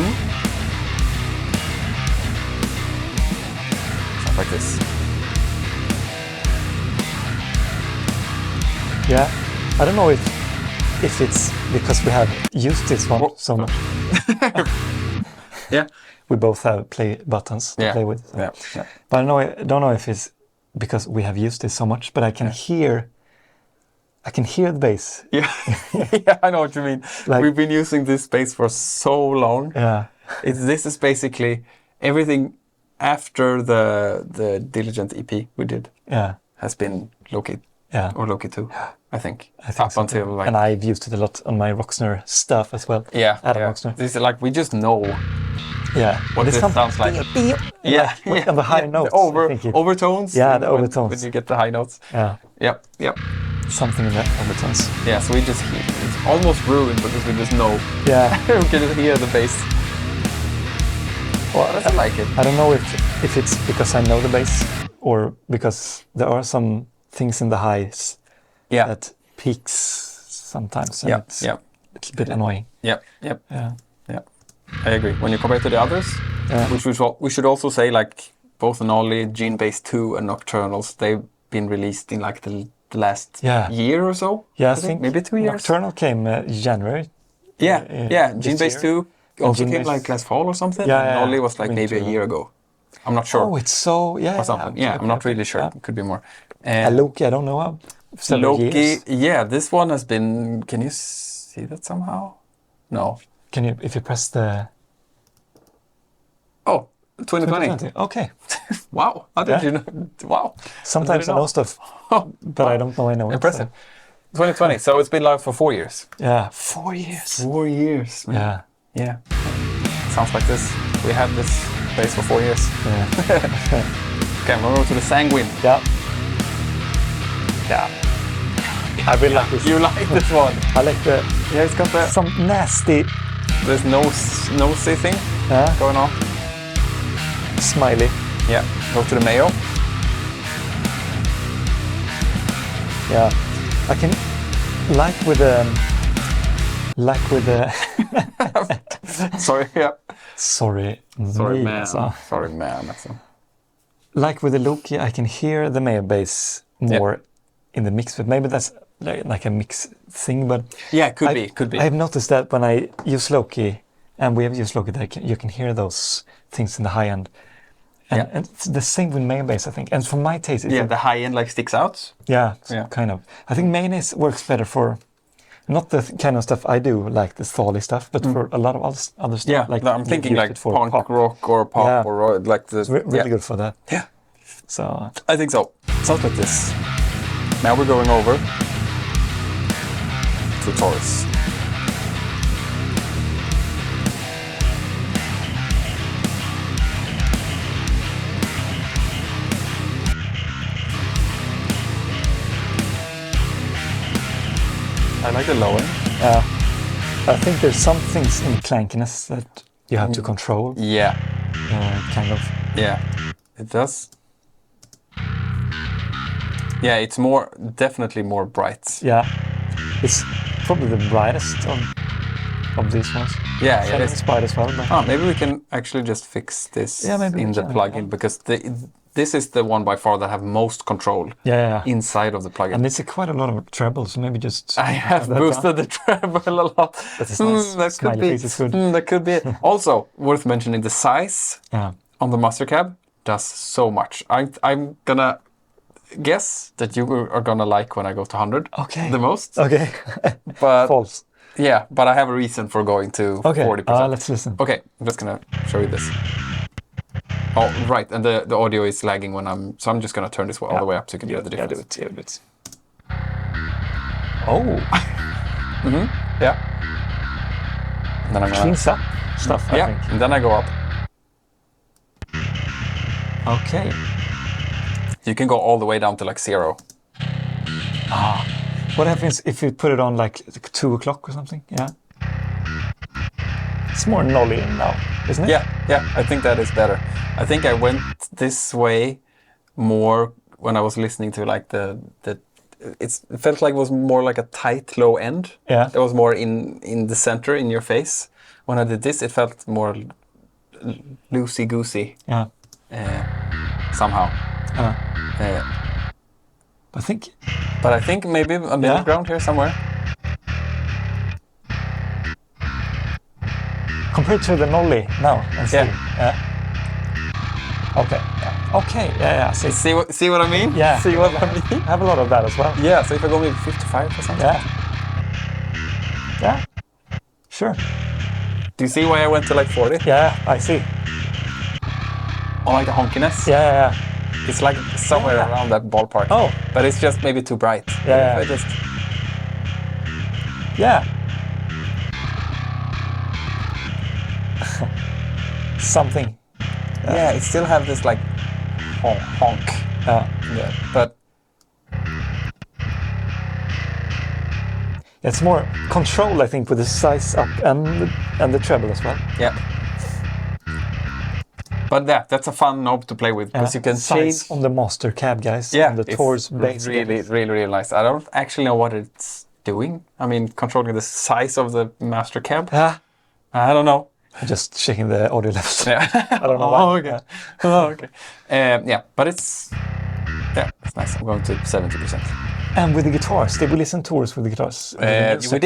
Sounds like this. Yeah, I don't know if it's because we have used this one so much. We both have play buttons to play with. So. But I don't know if it's because we have used this so much, but I can hear the bass. Yeah, I know what you mean. Like, we've been using this bass for so long. Yeah, this is basically everything after the Diligent EP we did. Yeah, has been Loki. Or Loki 2, I think. Up until like... And I've used it a lot on my Rocksner stuff as well. Rocksner. This is like, we just know what this sounds like. And the high notes. The overtones. Yeah, the overtones. When you get the high notes. Yep. Something in the overtones. Yeah, so we just hear, it's almost ruined because we just know. Yeah. We can just hear the bass. Well, I like it. I don't know if it's because I know the bass or because there are some things in the highs that peaks sometimes. And it's a bit annoying. Yeah. I agree. When you compare to the others, which we should also say, like both Nolly, Djinnbass 2 and Nocturnals, they've been released in like the last year or so. Yeah, I think maybe 2 years. Nocturnal came January. Djinnbass 2 also came like last fall or something. And Nolly was like maybe a year ago. I'm not sure. Oh, it's so or something. I'm not really sure. It could be more. Loki, I don't know. Loki, this one has been. Can you see that somehow? No. Can you, if you press the... Oh, 2020. Okay. Wow. How did you know? Wow. Sometimes I know stuff, but I don't know I know. Impressive. 2020. So it's been live for 4 years. Yeah, 4 years. 4 years, man. Yeah. Sounds like this. We had this bass for 4 years. Okay, I'm over to the Sanguine. Yeah. I really like this. You like this one? I like the... Yeah, it's got some nasty... There's nosy thing going on. Smiley. Yeah, go to the Mayo. Yeah, I can... Like with the... Sorry, Sorry, man. Sorry, man. Like with the Loki, I can hear the Mayo bass more in the mix, but maybe that's like a mix thing. But could be. I've noticed that when I use Loki, and we have used Loki, that you can hear those things in the high end. And it's the same with Mayo bass, I think. And for my taste, the high end like sticks out. Yeah, kind of. I think mayonnaise works better for. Not the kind of stuff I do, like the Thally stuff, but for a lot of other stuff. Yeah, like I'm thinking like punk rock or pop or like the... It's really good for that. Yeah. So... I think so. Sounds like this. Now we're going over to Torus. I like the low end. I think there's some things in clankiness that you have to control. Yeah. Kind of. Yeah, it does. Yeah, it's definitely more bright. Yeah, it's probably the brightest of these ones. Yeah, it is. It's bright as well. But... maybe we can actually just fix this in the plugin, because this is the one by far that have most control inside of the plugin. And it's quite a lot of treble, so maybe just... I have boosted the treble a lot. That is nice. That could be it. That could be it. Also, worth mentioning, the size on the master cab does so much. I'm gonna guess that you are gonna like when I go to 100 the most. Okay. But false. Yeah, but I have a reason for going to 40%. Let's listen. Okay, I'm just gonna show you this. Oh, right, and the audio is lagging when so I'm just gonna turn this all the way up so you can hear the difference. Do it. Oh. Yeah. And then I'm gonna... Cleans up stuff, I think. And then I go up. Okay. You can go all the way down to like 0. What happens if you put it on like 2 o'clock or something? Yeah. It's more Nolly now, isn't it? Yeah, I think that is better. I think I went this way more when I was listening to like it felt like it was more like a tight low end. Yeah. It was more in the center, in your face. When I did this, it felt more loosey-goosey. Yeah. Somehow. But I think maybe a middle ground here somewhere. Compared to the Nolly now, and see. Okay. Okay. Yeah. See what I mean? Yeah. See what I mean? I have a lot of that as well. Yeah. So if I go maybe 55 or something. Yeah. Sure. Do you see why I went to like 40? Yeah, I see. Or like the honkiness? Yeah. It's like somewhere around that ballpark. Oh. But it's just maybe too bright. Yeah. Yeah. Something. Yeah, it still have this like honk. But it's more control, I think, with the size up and the treble as well. Yeah. But that's a fun knob to play with, because you can change on the master cab, guys. Yeah, on the Torus Bass. Really nice. I don't actually know what it's doing. I mean, controlling the size of the master cab. I don't know. I'm just checking the audio levels. Yeah. I don't know why. Okay. But it's nice. I'm going to 70%. And with the guitars, did we listen to Torus with the guitars? We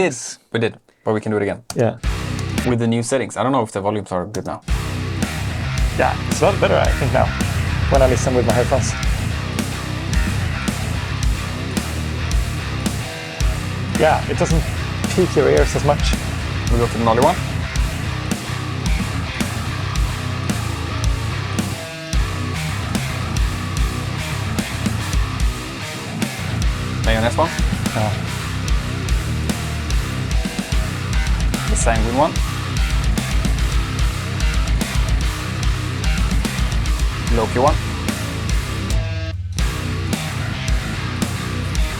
did, but we can do it again. Yeah. With the new settings. I don't know if the volumes are good now. Yeah, it's a lot better, I think, now, when I listen with my headphones. Yeah, it doesn't peak your ears as much. We go to the Nolly one. Mayonnaise one. The Sanguine one. Loki one.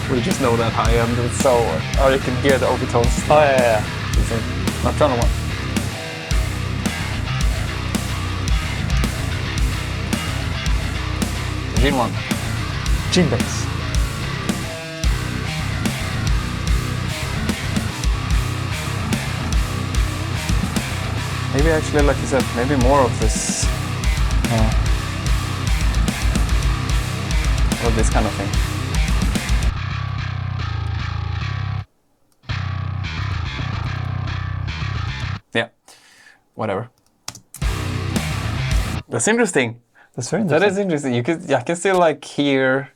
We just know that high end, it's so... Oh, you can hear the overtones. Oh, yeah. Nocturnal one. Raijin one. Djinnbass. Maybe actually, like you said, maybe more of this. Or this kind of thing. Yeah, whatever. That's interesting. That's very interesting. That is interesting. I can still like hear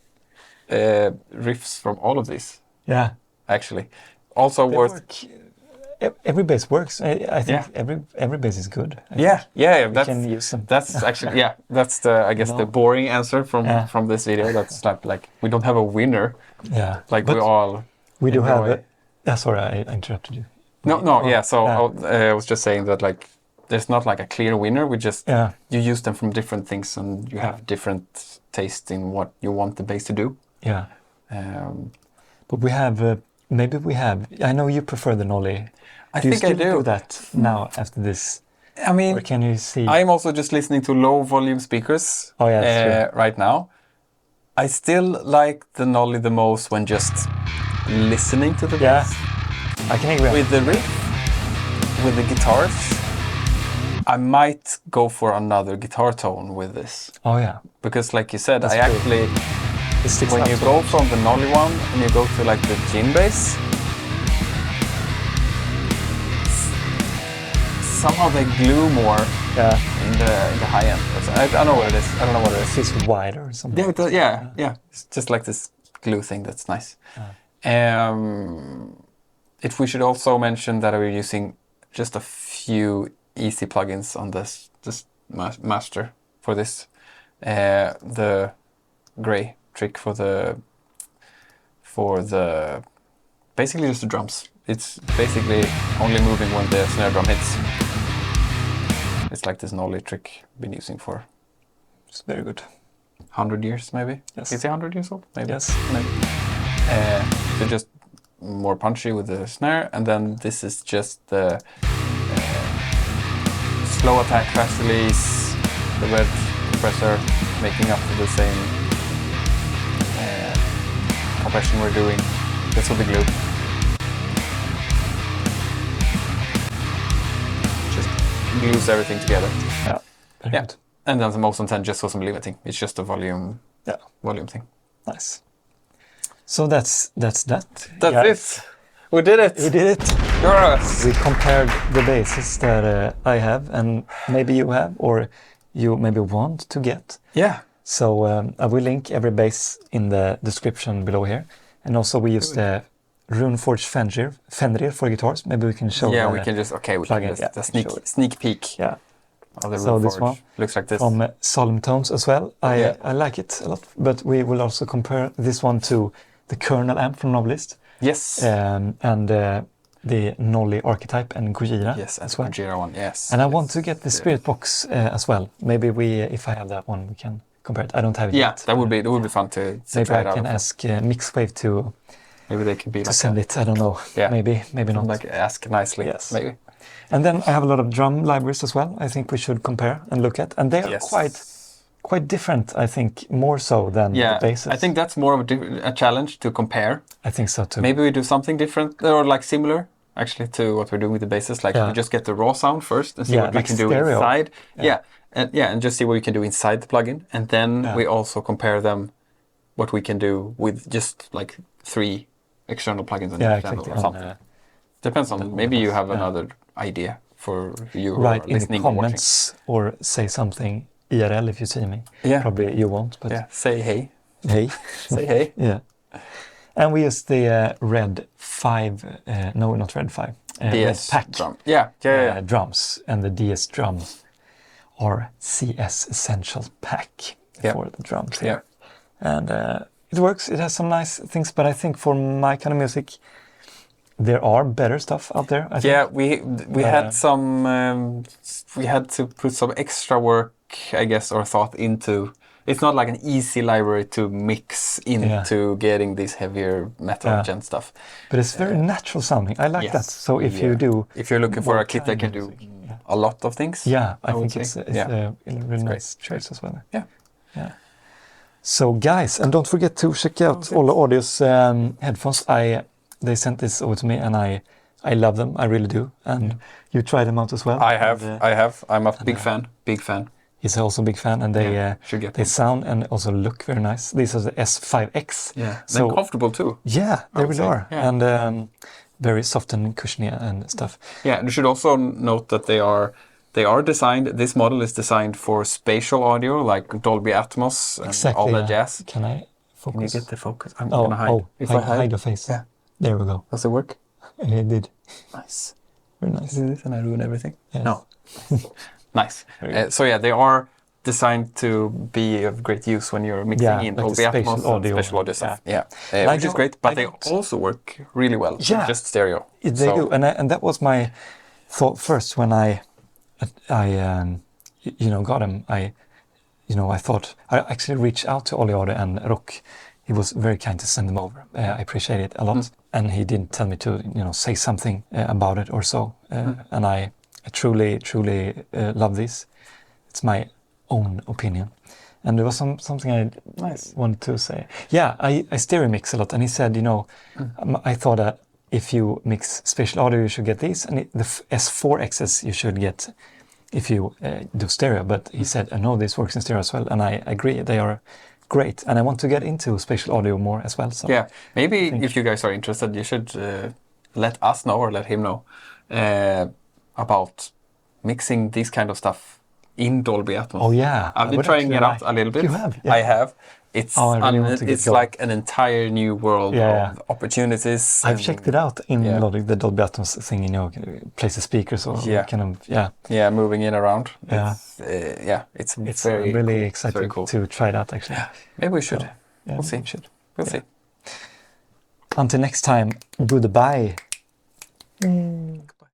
riffs from all of these. Yeah, actually. Also every bass works. I think every bass is good. Yeah. You can use them. That's actually that's the boring answer from this video. That's like we don't have a winner. Yeah, like we do have. Sorry, I interrupted you. No. Yeah. So I was just saying that like there's not like a clear winner. We just you use them from different things, and you have different taste in what you want the bass to do. Yeah. But we have. Maybe we have. I know you prefer the Nolly. I think I do. Do that now after this? I mean, or can you see? I'm also just listening to low volume speakers right now. I still like the Nolly the most when just listening to the bass. I can agree. With the riff, with the guitars, I might go for another guitar tone with this. Oh yeah. Because like you said, That's I true. actually, when you go from the Nolly one and you go to like the Djinnbass, somehow they glue more in the high end. I don't know what it is. I don't know what it is. It's wider or something. Yeah, it does, yeah. It's just like this glue thing that's nice. If we should also mention that we're using just a few easy plugins on this master for this. The gray trick for the basically just the drums. It's basically only moving when the snare drum hits. It's like this Nolly trick I've been using for. It's very good. 100 years maybe? Yes. Is it 100 years old? Maybe. Yes. Maybe. They're just more punchy with the snare, and then this is just the slow attack, fast release, the red compressor making up for the same compression we're doing. That's with the glue. Just glues everything together. Yeah, very good. And then the most intent just for some limiting. It's just a volume thing. Nice. So that's that. That's it. We did it. We did it. Yes. We compared the basses that I have and maybe you have or you maybe want to get. Yeah. So I will link every bass in the description below here. And also we use the Runeforge Fenrir for guitars. Maybe we can show. Yeah, we can just a sneak peek. Yeah. Of the so Runeforge. This one looks like this. from Solemn tones as well. I like it a lot, but we will also compare this one to the Kernel amp from Novelist. Yes. And the Nolly archetype and Gojira. Yes, as well. Gojira one. Yes. And I want to get the Spirit Box as well. Maybe if I have that one, we can compare it. I don't have it yet. That would be fun to maybe try I it out. can ask Mixwave to. Maybe they can be to send it. I don't know. Yeah. Maybe not. Like ask nicely. Yes. Maybe. And then I have a lot of drum libraries as well. I think we should compare and look at, and they are quite different. I think more so than the basses. I think that's more of a challenge to compare. I think so too. Maybe we do something different or like similar actually to what we're doing with the basses. Like we just get the raw sound first and see what we can do inside. And just see what we can do inside the plugin, and then we also compare them what we can do with just like 3 external plugins on each channel or something. Depends on, maybe you have another idea for you who are listening in the comments or say something IRL if you see me. Yeah. Probably you won't, but say hey. Hey. Say hey. Yeah. And we use the Red 5, no, not Red 5. DS Red Pack drum. drums, and the DS drums are CS Essential Pack for the drums here. And it works, it has some nice things, but I think for my kind of music, there are better stuff out there, I think. Yeah, we had some, we had to put some extra work, I guess, or thought into. It's not like an easy library to mix into getting this heavier metal Djent stuff. But it's very natural sounding. I like that. So if you do... If you're looking for a kit that can do a lot of things. Yeah, I think it's a really nice choice as well. Yeah. So guys, and don't forget to check out Ollo Audio's headphones. They sent this over to me and I love them. I really do. And you try them out as well. I have. I'm a big fan. He's also a big fan, and they sound and also look very nice. These are the S5X. Yeah, so they're comfortable too. Yeah, they really are. Yeah. And very soft and cushiony and stuff. Yeah, and you should also note that they are designed. This model is designed for spatial audio, like Dolby Atmos and all that jazz. Can I focus? Can you get the focus? I'm gonna hide. If I hide your face. Yeah. There we go. Does it work? It did. Nice. Very nice. Do this and I ruin everything? Yes. No. Nice. So they are designed to be of great use when you're mixing in Dolby Atmos and spatial audio stuff. Which is great, but they also work really well. Just stereo. They do, and that was my thought first when I got them. I thought I actually reached out to Ollo Audio and Rock. He was very kind to send them over. I appreciate it a lot. and he didn't tell me to, you know, say something about it or so. And I truly love this. It's my own opinion. And there was something I wanted to say. Yeah, I stereo mix a lot, and he said, you know, I thought that if you mix spatial audio, you should get these, and the S4Xs you should get if you do stereo. But he said, no, this works in stereo as well, and I agree. They are great, and I want to get into spatial audio more as well. So yeah, maybe if you guys are interested, you should let us know or let him know about mixing this kind of stuff in Dolby Atmos. Oh yeah, I've been trying it out a little bit. You have? Yeah. I have. It's it's like an entire new world of opportunities. I've checked it out in the Dolby Atmos thing. You know, place the speakers or kind of moving in around. Yeah, it's very really cool. exciting to try that actually. Yeah. Maybe we should. So, we'll see. We'll see. Until next time, goodbye.